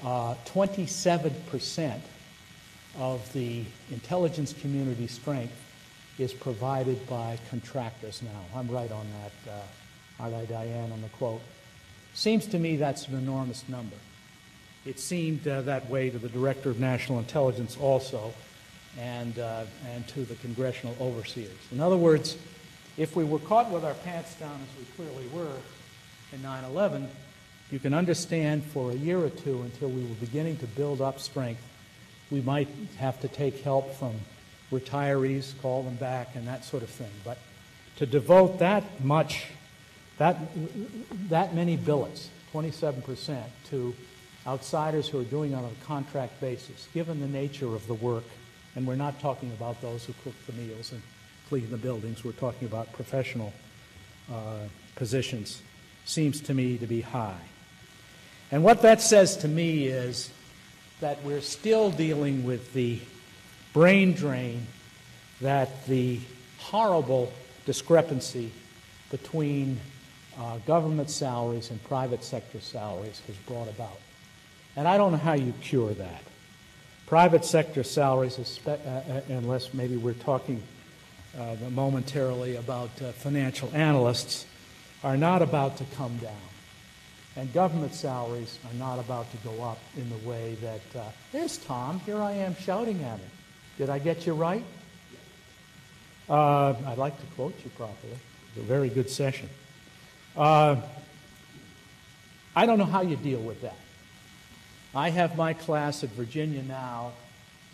27% of the intelligence community strength is provided by contractors now. I'm right on that, aren't I, Diane, on the quote? Seems to me that's an enormous number. It seemed that way to the Director of National Intelligence also, and to the congressional overseers. In other words, if we were caught with our pants down, as we clearly were in 9/11, you can understand for a year or two until we were beginning to build up strength, we might have to take help from retirees, call them back, and that sort of thing. But to devote that many billets, 27%, to outsiders who are doing it on a contract basis, given the nature of the work, and we're not talking about those who cook the meals and clean the buildings, we're talking about professional positions, seems to me to be high. And what that says to me is that we're still dealing with the brain drain that the horrible discrepancy between government salaries and private sector salaries has brought about. And I don't know how you cure that. Private sector salaries, unless maybe we're talking momentarily about financial analysts, are not about to come down. And government salaries are not about to go up in the way that, there's Tom, here I am shouting at him. Did I get you right? I'd like to quote you properly. It was a very good session. I don't know how you deal with that. I have my class at Virginia now.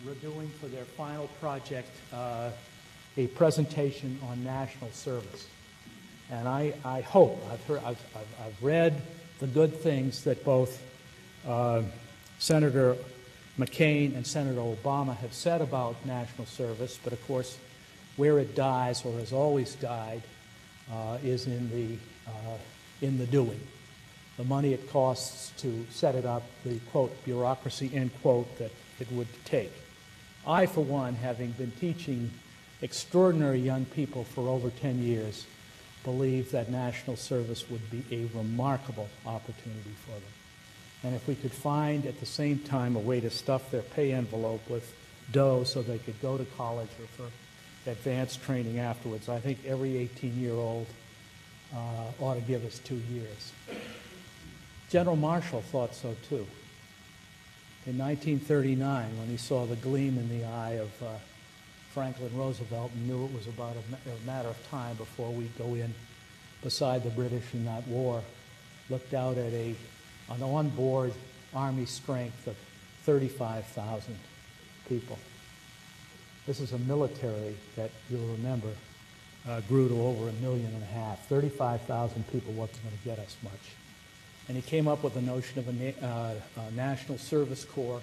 We're doing for their final project a presentation on national service. And I hope, I've read the good things that both Senator McCain and Senator Obama have said about national service, but of course, where it dies or has always died is in the doing. The money it costs to set it up, the, quote, bureaucracy, end quote, that it would take. I, for one, having been teaching extraordinary young people for over 10 years, believe that national service would be a remarkable opportunity for them. And if we could find at the same time a way to stuff their pay envelope with dough so they could go to college or for advanced training afterwards. I think every 18-year-old ought to give us 2 years. General Marshall thought so too. In 1939, when he saw the gleam in the eye of Franklin Roosevelt and knew it was about a matter of time before we'd go in beside the British in that war, looked out at an onboard Army strength of 35,000 people. This is a military that, you'll remember, grew to over 1.5 million. 35,000 people wasn't going to get us much. And he came up with the notion of a National Service Corps,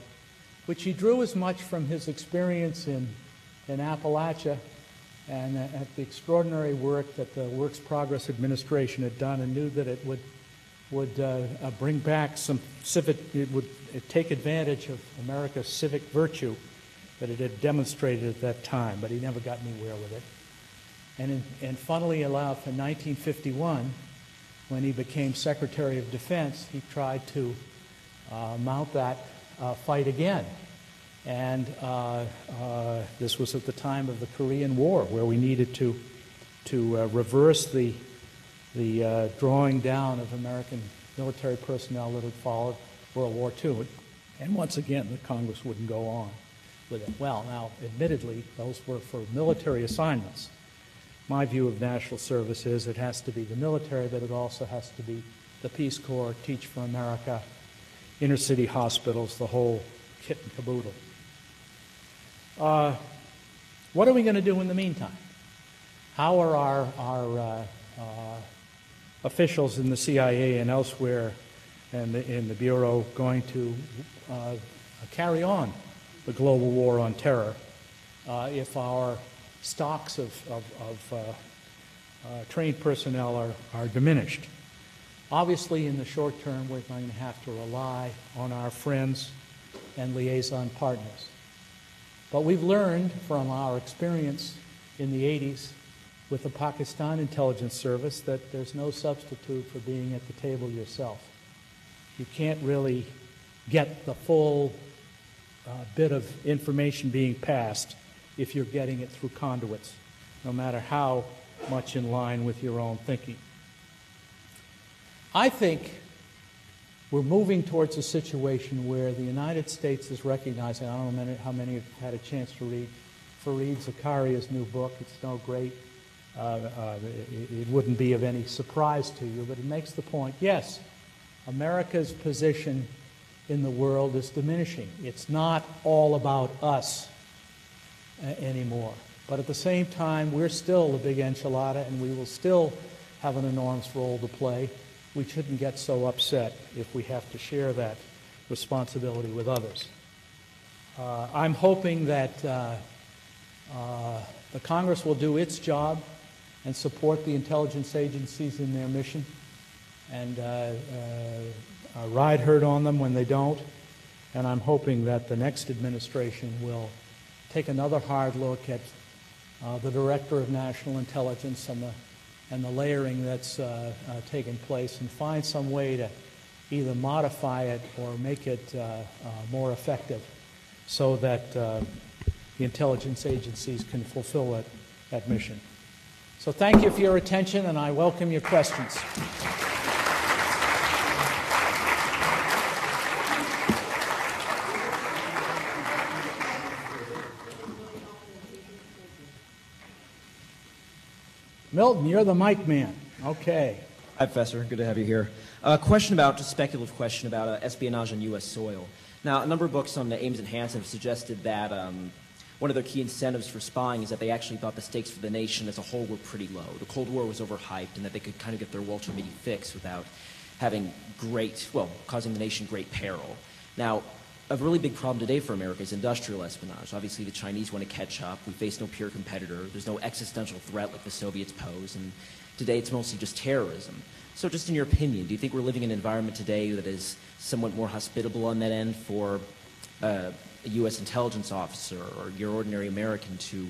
which he drew as much from his experience in Appalachia and at the extraordinary work that the Works Progress Administration had done, and knew that it would bring back some civic, it would take advantage of America's civic virtue that it had demonstrated at that time, but he never got anywhere with it. And funnily enough, in 1951, when he became Secretary of Defense, he tried to mount that fight again. And this was at the time of the Korean War, where we needed to reverse the drawing down of American military personnel that had followed World War II. And once again, the Congress wouldn't go on with it. Well, now, admittedly, those were for military assignments. My view of national service is it has to be the military, but it also has to be the Peace Corps, Teach for America, inner city hospitals, the whole kit and caboodle. What are we going to do in the meantime? How are our officials in the CIA and elsewhere and in the Bureau going to carry on the global war on terror if our stocks of trained personnel are diminished? Obviously, in the short term, we're going to have to rely on our friends and liaison partners. But we've learned from our experience in the 80s with the Pakistan Intelligence Service that there's no substitute for being at the table yourself. You can't really get the full bit of information being passed if you're getting it through conduits, no matter how much in line with your own thinking. I think we're moving towards a situation where the United States is recognizing, I don't know how many have had a chance to read Fareed Zakaria's new book. It's no great, it wouldn't be of any surprise to you, but it makes the point, yes, America's position in the world is diminishing. It's not all about us anymore. But at the same time, we're still the big enchilada, and we will still have an enormous role to play. We shouldn't get so upset if we have to share that responsibility with others. I'm hoping that the Congress will do its job and support the intelligence agencies in their mission, and ride herd on them when they don't. And I'm hoping that the next administration will take another hard look at the Director of National Intelligence and the layering that's taken place, and find some way to either modify it or make it more effective so that the intelligence agencies can fulfill that mission. So thank you for your attention, and I welcome your questions. Milton, you're the mic man. Okay. Hi, Professor. Good to have you here. A speculative question about espionage on U.S. soil. Now, a number of books on Ames and Hansen have suggested that one of their key incentives for spying is that they actually thought the stakes for the nation as a whole were pretty low. The Cold War was overhyped, and that they could kind of get their Walter Mitty fix without causing the nation great peril. Now, a really big problem today for America is industrial espionage. Obviously, the Chinese want to catch up. We face no peer competitor. There's no existential threat like the Soviets pose. And today, it's mostly just terrorism. So just in your opinion, do you think we're living in an environment today that is somewhat more hospitable on that end for a U.S. intelligence officer or your ordinary American to,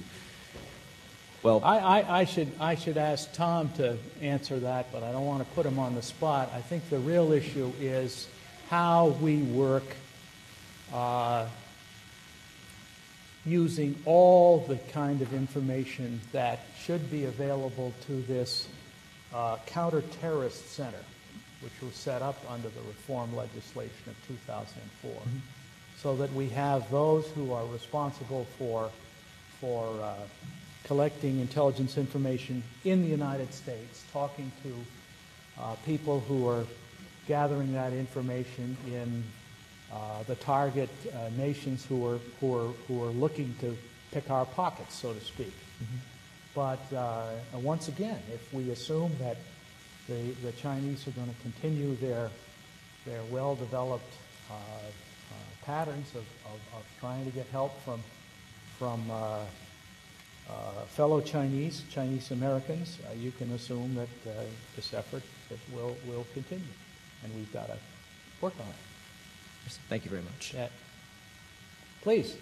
well... I should ask Tom to answer that, but I don't want to put him on the spot. I think the real issue is how we work using all the kind of information that should be available to this counter-terrorist center, which was set up under the reform legislation of 2004, so that we have those who are responsible for collecting intelligence information in the United States, talking to people who are gathering that information in the target nations who are looking to pick our pockets, so to speak. But once again, if we assume that the Chinese are going to continue their well-developed patterns of trying to get help from fellow Chinese Americans, you can assume that this effort will continue, and we've got to work on it. Thank you very much. Please.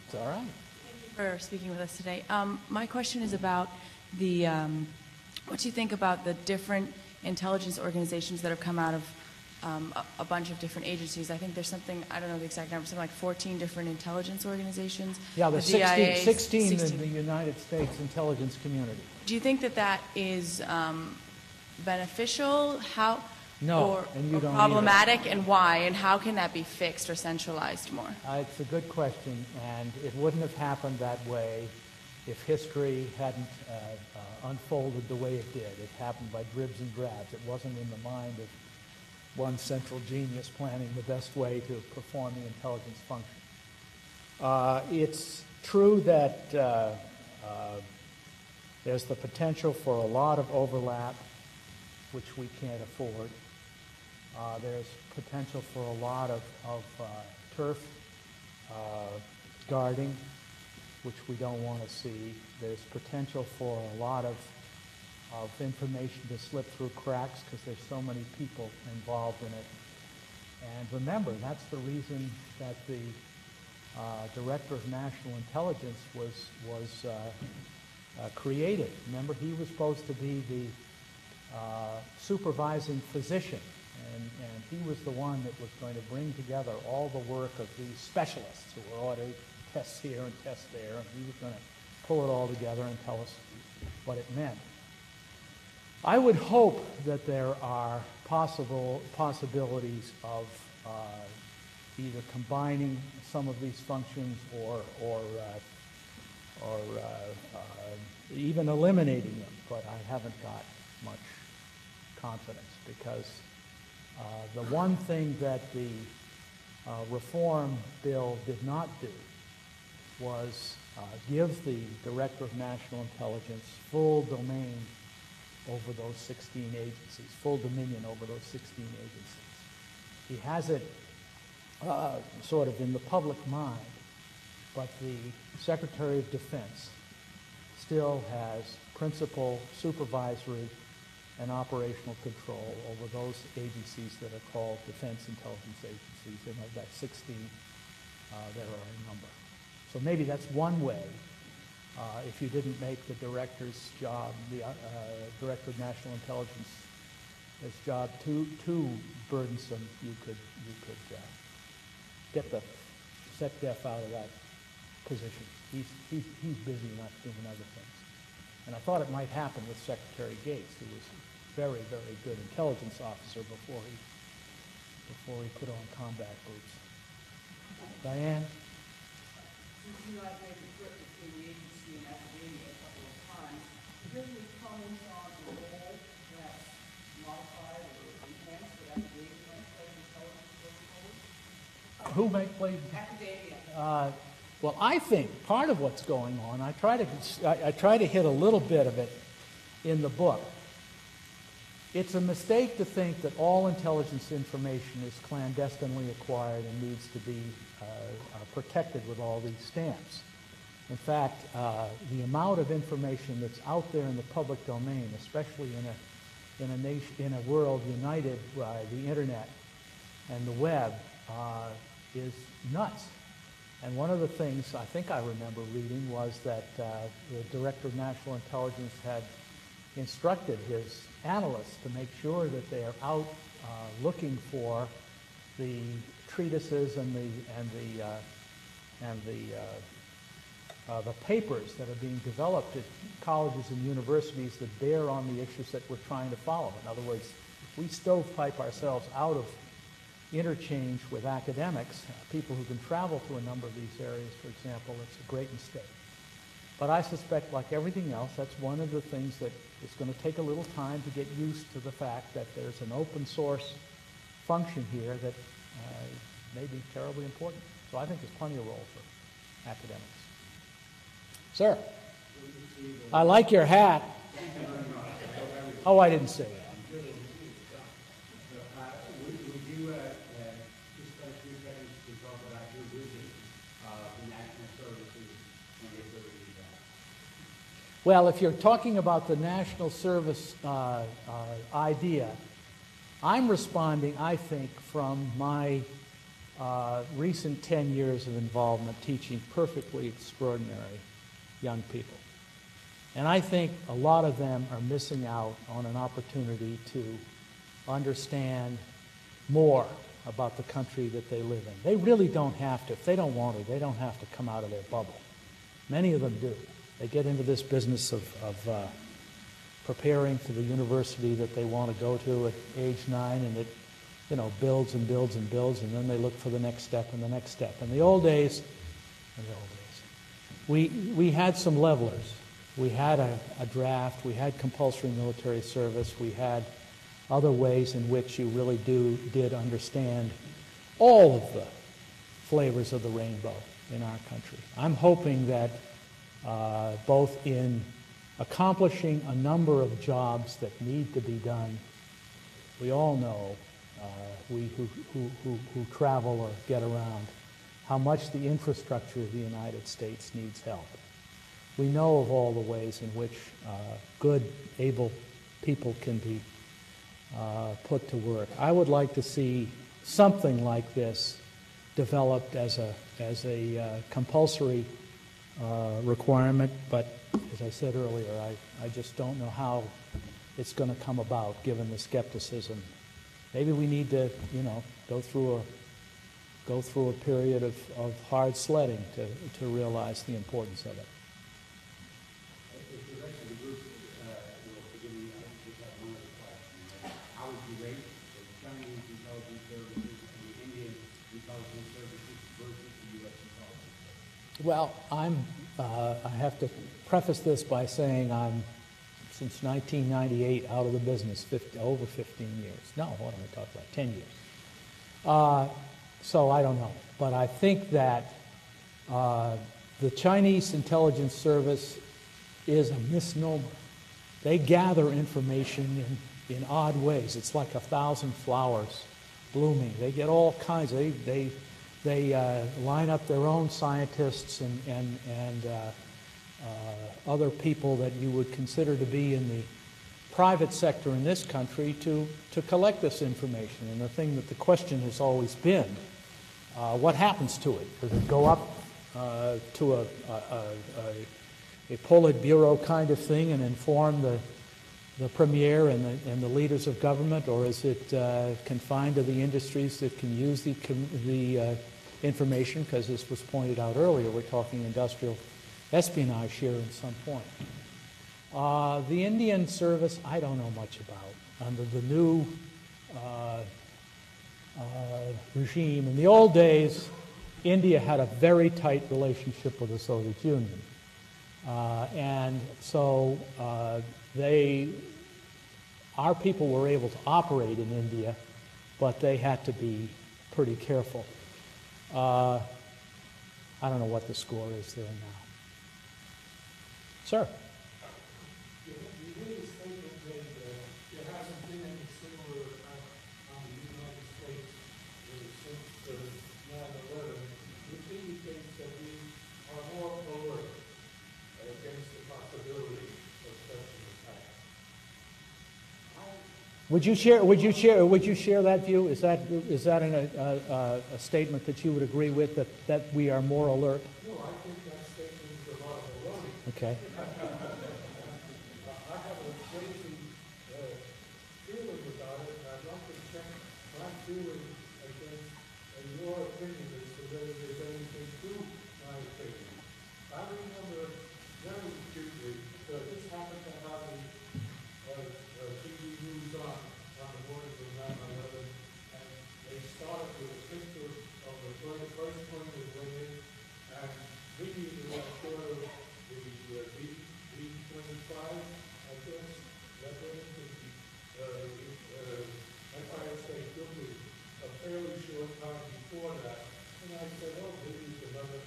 It's all right. Thank you for speaking with us today. My question is about the what do you think about the different intelligence organizations that have come out of a bunch of different agencies? I think there's something, I don't know the exact number, something like 14 different intelligence organizations. Yeah, the DIA, 16 in the United States intelligence community. Do you think that that is beneficial? How? No, and you or don't problematic, and why? And how can that be fixed or centralized more? It's a good question, and it wouldn't have happened that way if history hadn't unfolded the way it did. It happened by dribs and drabs. It wasn't in the mind of one central genius planning the best way to perform the intelligence function. It's true that there's the potential for a lot of overlap, which we can't afford. There's potential for a lot of turf guarding, which we don't want to see. There's potential for a lot of information to slip through cracks because there's so many people involved in it. And remember, that's the reason that the Director of National Intelligence was created. Remember, he was supposed to be the supervising physician, and he was the one that was going to bring together all the work of these specialists who were ordering tests here and tests there, and he was going to pull it all together and tell us what it meant. I would hope that there are possibilities of either combining some of these functions or even eliminating them, but I haven't got much confidence because the one thing that the reform bill did not do was give the Director of National Intelligence full domain over those 16 agencies, full dominion over those 16 agencies. He has it sort of in the public mind, but the Secretary of Defense still has principal supervisory and operational control over those agencies that are called defense intelligence agencies, and of that 16, there are a number. So maybe that's one way. If you didn't make the director's job, the Director of National Intelligence, his job too burdensome, you could get the SecDef out of that position. He's busy enough doing other things. And I thought it might happen with Secretary Gates, who was a very, very good intelligence officer before he put on combat boots. Diane? Since you and I made the trip between the agency and academia a couple of times, do you have any comments on the role that's modified or enhanced that academia might play in intelligence going forward? Who might play? Academia. Well, I think part of what's going on, I try to hit a little bit of it in the book. It's a mistake to think that all intelligence information is clandestinely acquired and needs to be protected with all these stamps. In fact, the amount of information that's out there in the public domain, especially in a world united by the internet and the web, is nuts. And one of the things I think I remember reading was that the Director of National Intelligence had instructed his analysts to make sure that they are out looking for the treatises and the papers that are being developed at colleges and universities that bear on the issues that we're trying to follow. In other words, if we stovepipe ourselves out of interchange with academics, people who can travel to a number of these areas, for example, it's a great mistake. But I suspect, like everything else, that's one of the things that is going to take a little time to get used to the fact that there's an open source function here that may be terribly important. So I think there's plenty of role for academics. Sir, I like your hat. Oh, I didn't say that. Would you just spend a few seconds to talk about your vision of the national services and the ability to do that? Well, if you're talking about the national service idea, I'm responding, I think, from my recent 10 years of involvement teaching perfectly extraordinary young people. And I think a lot of them are missing out on an opportunity to understand more about the country that they live in. They really don't have to. If they don't want to, they don't have to come out of their bubble. Many of them do. They get into this business of preparing for the university that they want to go to at age 9, and it, builds and builds and builds, and then they look for the next step and the next step. In the old days, we had some levelers. We had a draft. We had compulsory military service. We had other ways in which you really did understand all of the flavors of the rainbow in our country. I'm hoping that both in accomplishing a number of jobs that need to be done, we all know, we who travel or get around, how much the infrastructure of the United States needs help. We know of all the ways in which good, able people can be put to work. I would like to see something like this developed as a compulsory requirement, but as I said earlier, I just don't know how it's going to come about given the skepticism. Maybe we need to, go through a period of hard sledding to realize the importance of it. If the rest of the group will forgive me, I just have one other question. How would you rate the Chinese intelligence services and the Indian intelligence services versus the U.S. intelligence services? Well, I have to preface this by saying I'm, since 1998, out of the business, over 15 years. No, what am I talking about? 10 years. So I don't know. But I think that the Chinese intelligence service is a misnomer. They gather information in odd ways. It's like 1,000 flowers blooming. They get all kinds. They line up their own scientists and other people that you would consider to be in the private sector in this country to collect this information. And the question has always been, what happens to it? Does it go up to a Politburo kind of thing and inform the premier and the leaders of government, or is it confined to the industries that can use the information? Because this was pointed out earlier, we're talking industrial espionage here at some point. The Indian service, I don't know much about. Under the new regime, in the old days, India had a very tight relationship with the Soviet Union. And so our people were able to operate in India, but they had to be pretty careful. I don't know what the score is there now. Sir? You made a statement that there hasn't been any similar attack on the United States since 9/11, which indicates that we are more alert against the possibility of such an attack. Would you share that view? Is that a statement that you would agree with, that we are more alert? No, I think that statement is a lot of baloney. Okay. I have a crazy feeling about it, and I'd like to check my feeling against your opinion as to whether there's anything to my opinion. I remember very acutely that this happened to have the TV news on the morning of 9/11, and they started with a picture of the first plane that went in, and immediately I thought of the B-25, I guess, that went into Empire State Building a fairly short time before that, and I said, oh, maybe it's another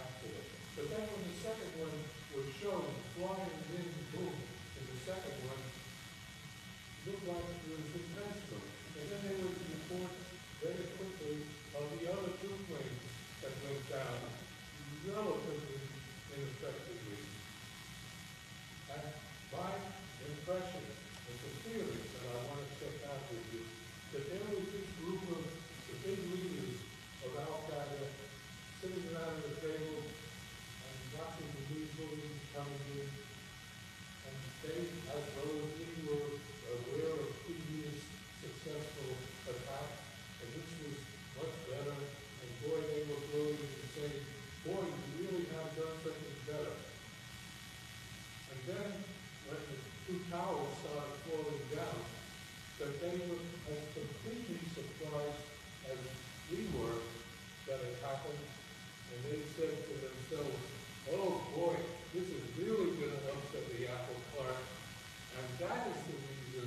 accident. But then when the second one was shown, flying in, boom, and the second one looked like it was intentional. And then they would report very quickly of the other two planes that went down relatively ineffectively. And my impression, it's a theory that I want to check out with you, that there was this group of the big leaders of Al-Qaeda sitting around the table and watching the news bulletins coming in, and they, as well as we, were aware of previous successful attacks, and this was much better, and boy, they were gloating and saying, boy, you really have done something better. And then, when the two towers started falling down, that they were as completely surprised as we were that it happened, and they said to themselves, oh boy, this is really going to upset the apple cart, and that is the reason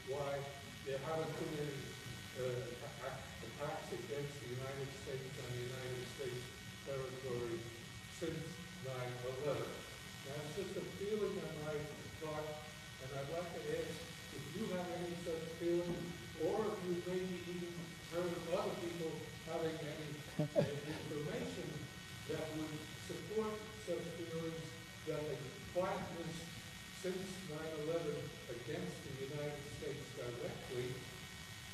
why there haven't been any attacks against the United States on the United States territory since 9/11. Now, it's just a feeling on my part, and I'd like to ask if you have any such feeling, or if you maybe even heard of other people having any information that would support such feelings, that the quietness since 9/11 against the United States directly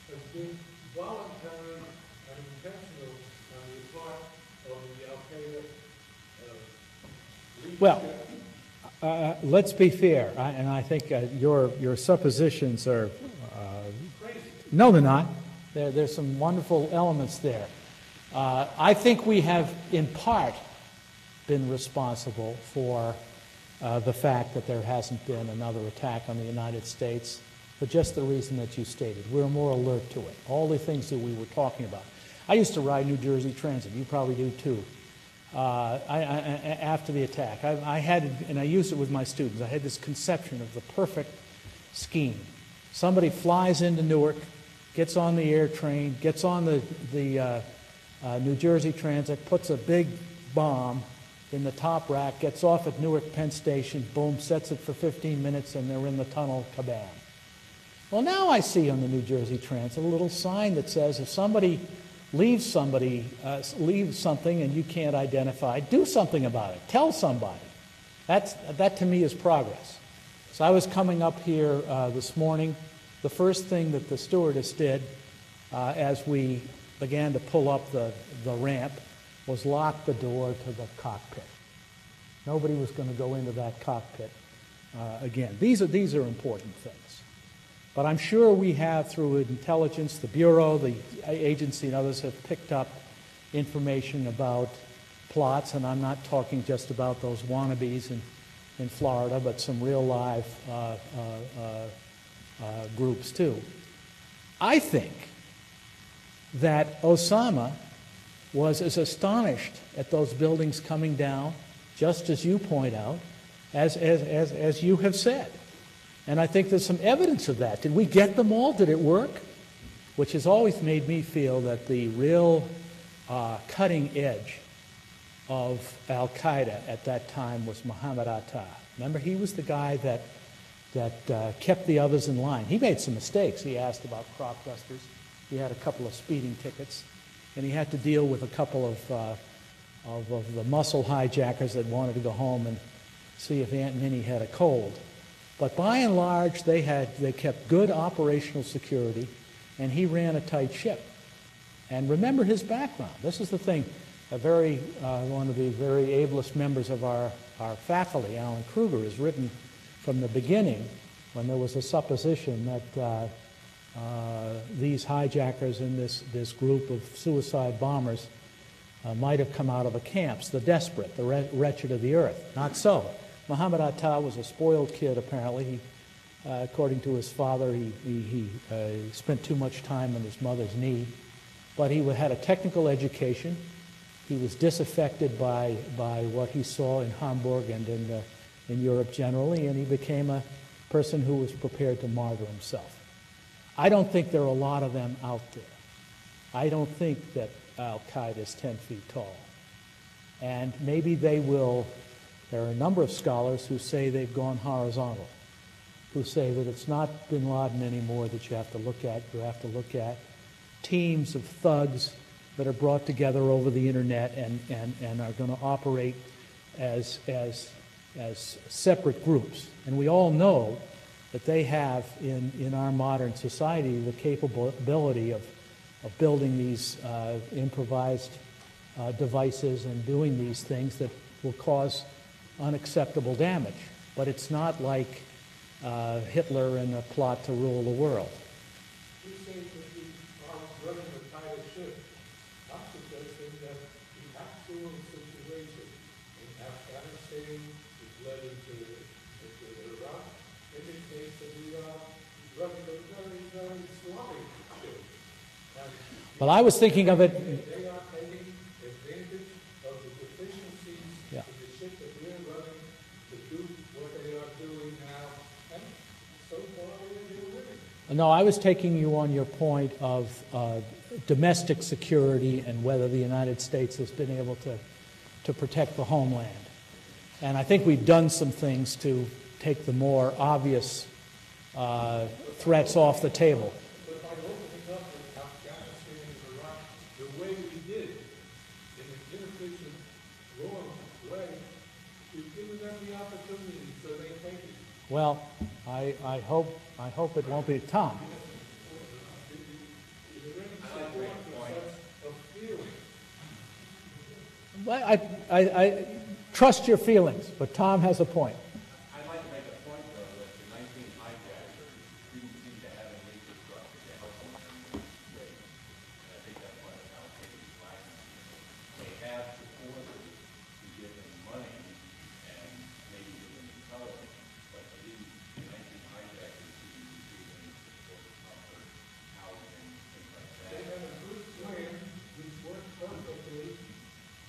has been voluntary and intentional on the part of the Al-Qaeda leadership. Well, let's be fair, and I think your suppositions are Crazy. no, they're not. There's some wonderful elements there. I think we have, in part, been responsible for the fact that there hasn't been another attack on the United States, for just the reason that you stated. We're more alert to it. All the things that we were talking about. I used to ride New Jersey Transit. You probably do too. After the attack, I had, and I used it with my students, I had this conception of the perfect scheme. Somebody flies into Newark, gets on the air train, gets on the New Jersey Transit, puts a big bomb in the top rack, gets off at Newark Penn Station, boom, sets it for 15 minutes, and they're in the tunnel, kabam. Well, now I see on the New Jersey Transit a little sign that says if somebody leaves something and you can't identify, do something about it. Tell somebody. That to me is progress. So I was coming up here this morning. The first thing that the stewardess did as we began to pull up the ramp was lock the door to the cockpit. Nobody was going to go into that cockpit again. These are important things. But I'm sure we have, through intelligence, the Bureau, the agency, and others have picked up information about plots, and I'm not talking just about those wannabes in Florida, but some real live groups too. I think that Osama was as astonished at those buildings coming down, just as you point out, as you have said. And I think there's some evidence of that. Did we get them all? Did it work? Which has always made me feel that the real cutting edge of Al-Qaeda at that time was Muhammad Atta. Remember, he was the guy that kept the others in line. He made some mistakes. He asked about crop dusters. He had a couple of speeding tickets. And he had to deal with a couple of the muscle hijackers that wanted to go home and see if Aunt Minnie had a cold. But by and large, they kept good operational security, and he ran a tight ship. And remember his background. This is the thing. One of the very ablest members of our faculty, Alan Kruger, has written from the beginning, when there was a supposition that these hijackers in this group of suicide bombers might have come out of the camps, the desperate, the wretched of the earth. Not so. Muhammad Atta was a spoiled kid, apparently. According to his father, he spent too much time on his mother's knee. But he had a technical education. He was disaffected by what he saw in Hamburg and in Europe generally, and he became a person who was prepared to martyr himself. I don't think there are a lot of them out there. I don't think that Al-Qaeda is 10 feet tall. And maybe they will. There are a number of scholars who say they've gone horizontal, who say that it's not bin Laden anymore that you have to look at. You have to look at teams of thugs that are brought together over the internet and are going to operate as separate groups. And we all know that they have in our modern society the capability of building these improvised devices and doing these things that will cause unacceptable damage. But it's not like Hitler and a plot to rule the world. You say that we are running a tighter ship. I'm suggesting that the actual situation in Afghanistan is led into Iraq indicates that we are running a very, very sloppy ship. Well, I was thinking of it. They are taking advantage of the deficiencies Yeah. in the ship that we're running to do what they are doing now. And so far, they're winning. No, I was taking you on your point of domestic security and whether the United States has been able to protect the homeland. And I think we've done some things to take the more obvious threats off the table. But by opening up in Afghanistan and Iraq the way we did, in an inefficient, wrong way, we've given them the opportunity, so they take it. Well, I hope it won't be Tom. Well, I trust your feelings, but Tom has a point. I'd like to make a point, though, that the 19 hijackers didn't seem to have any infrastructure to help them in this way. And I think that's why they're allocating violence. They have supporters who give them money and maybe give them intelligence, but the 19 hijackers didn't receive any support, comfort, housing, things like that. They had a good plan, which worked perfectly,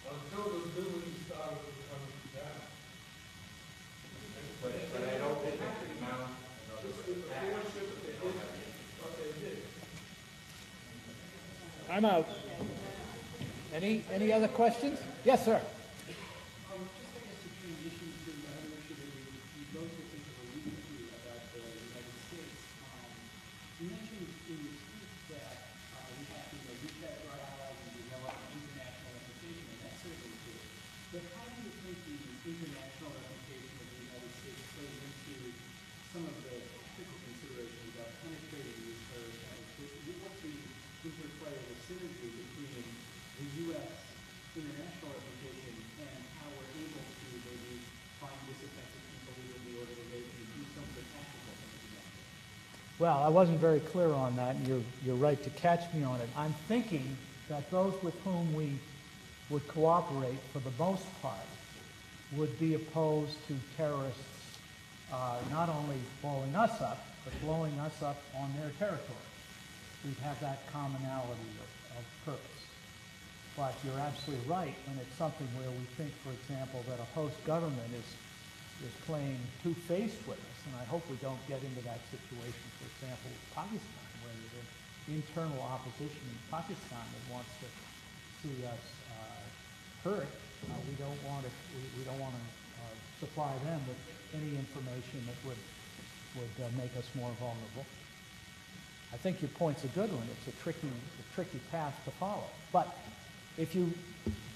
until the building started coming down. But I don't think it can mount another attack if they don't have the infrastructure. What they did. I'm out. Any other questions? Yes, sir. Just, I guess, to transition to another issue that you both I think were alluding to about the United States. You mentioned in your speech that we have to reach out to our allies and develop an international reputation, and that's certainly true. But how do you think the international reputation of the United States plays into some of the practical considerations about penetrating these terrorist networks? What's the interplay or the synergy between the U.S. international reputation and how we're able to maybe find disaffected people within the organization and do some of the tactical things again? Well, I wasn't very clear on that, and you're right to catch me on it. I'm thinking that those with whom we would cooperate, for the most part, would be opposed to terrorists not only blowing us up, but blowing us up on their territory. We'd have that commonality of purpose. But you're absolutely right when it's something where we think, for example, that a host government is playing two-faced with us, and I hope we don't get into that situation, for example, with Pakistan, where there's an internal opposition in Pakistan that wants to see us hurt. We don't want to supply them with any information that would make us more vulnerable. I think your point's a good one. It's a tricky path to follow. But if you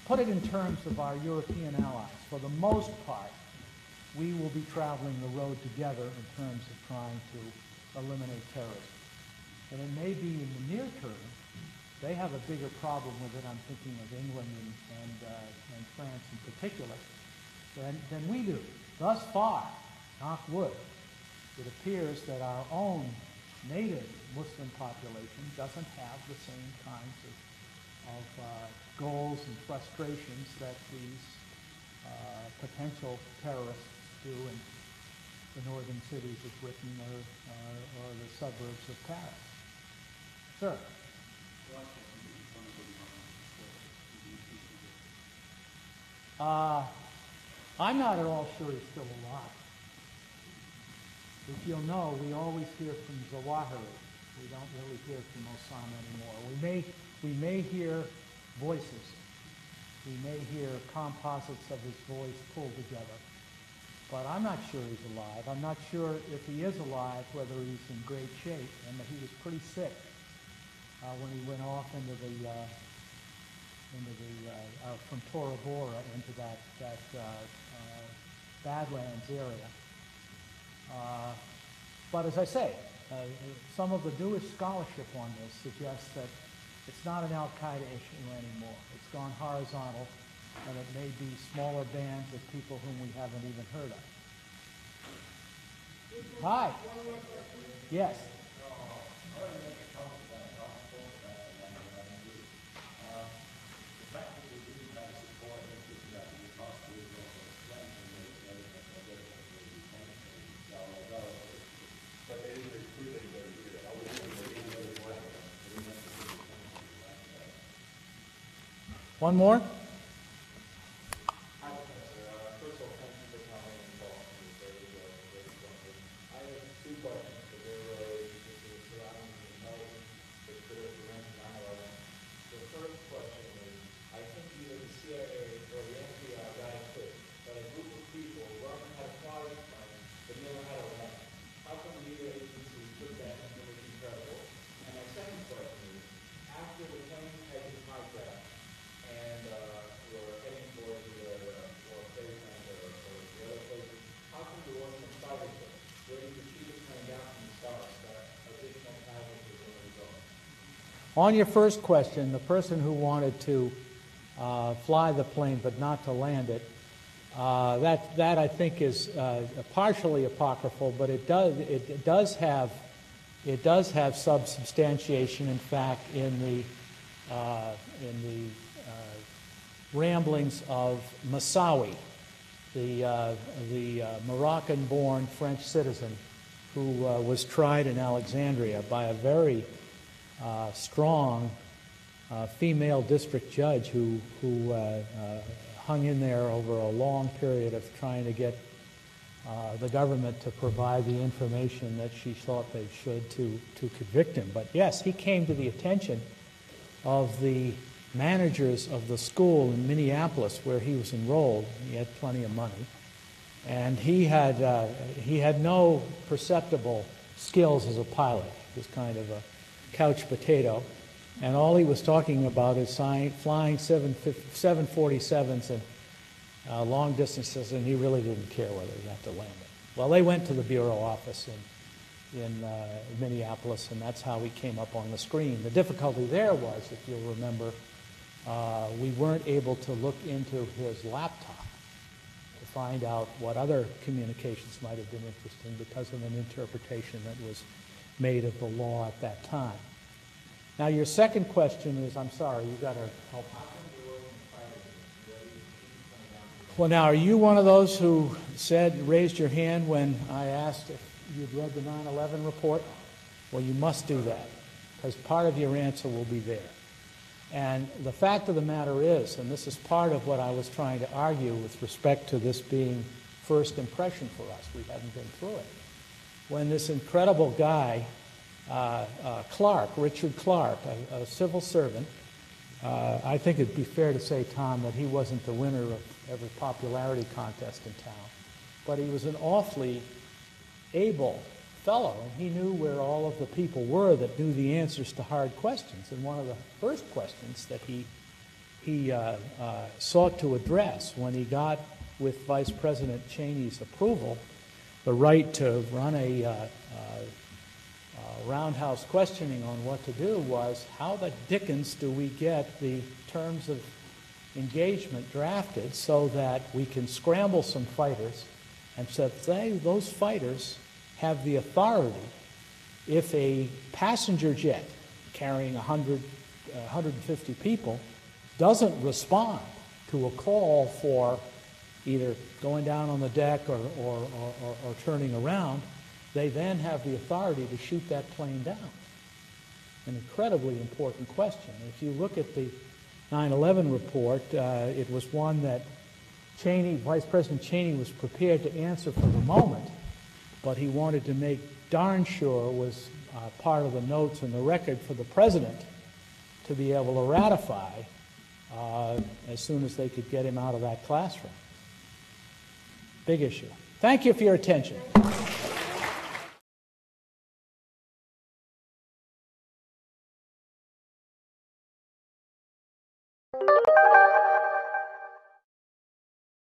put it in terms of our European allies, for the most part, we will be traveling the road together in terms of trying to eliminate terrorism. And it may be in the near term, they have a bigger problem with it, I'm thinking of England and France in particular, than we do. Thus far, knock wood, it appears that our own native Muslim population doesn't have the same kinds of goals and frustrations that these potential terrorists do in the northern cities of Britain or the suburbs of Paris. Sir? I'm not at all sure he's still alive. If you'll know, we always hear from Zawahiri. We don't really hear from Osama anymore. We may hear voices. We may hear composites of his voice pulled together. But I'm not sure he's alive. I'm not sure if he is alive, whether he's in great shape. And he was pretty sick when he went off from Tora Bora into that Badlands area. But as I say, some of the newest scholarship on this suggests that it's not an Al-Qaeda issue anymore. It's gone horizontal, and it may be smaller bands of people whom we haven't even heard of. Hi. Yes. One more? On your first question, the person who wanted to fly the plane but not to land it, that I think is partially apocryphal, but it does have substantiation. In fact, in the ramblings of Massawi, the Moroccan-born French citizen who was tried in Alexandria by a very strong female district judge who hung in there over a long period of trying to get the government to provide the information that she thought they should to convict him. But yes, he came to the attention of the managers of the school in Minneapolis where he was enrolled. He had plenty of money, and he had no perceptible skills as a pilot. He was kind of a couch potato, and all he was talking about is flying 747s and long distances, and he really didn't care whether he had to land it. Well, they went to the bureau office in Minneapolis, and that's how he came up on the screen. The difficulty there was, if you'll remember, we weren't able to look into his laptop to find out what other communications might have been interesting because of an interpretation that was made of the law at that time. Now, your second question is, I'm sorry, you got to help me. Well, now, are you one of those who raised your hand when I asked if you'd read the 9/11 report? Well, you must do that, because part of your answer will be there. And the fact of the matter is, and this is part of what I was trying to argue with respect to this being first impression for us, we hadn't been through it. When this incredible guy, Richard Clark, a civil servant, I think it'd be fair to say, Tom, that he wasn't the winner of every popularity contest in town, but he was an awfully able fellow, and he knew where all of the people were that knew the answers to hard questions. And one of the first questions that he sought to address when he got with Vice President Cheney's approval, the right to run a roundhouse questioning on what to do was, how the dickens do we get the terms of engagement drafted so that we can scramble some fighters and say those fighters have the authority if a passenger jet carrying 150 people doesn't respond to a call for either going down on the deck or turning around, they then have the authority to shoot that plane down. An incredibly important question. If you look at the 9/11 report, it was one that Vice President Cheney was prepared to answer for the moment, but he wanted to make darn sure was part of the notes and the record for the president to be able to ratify as soon as they could get him out of that classroom. Big issue. Thank you for your attention.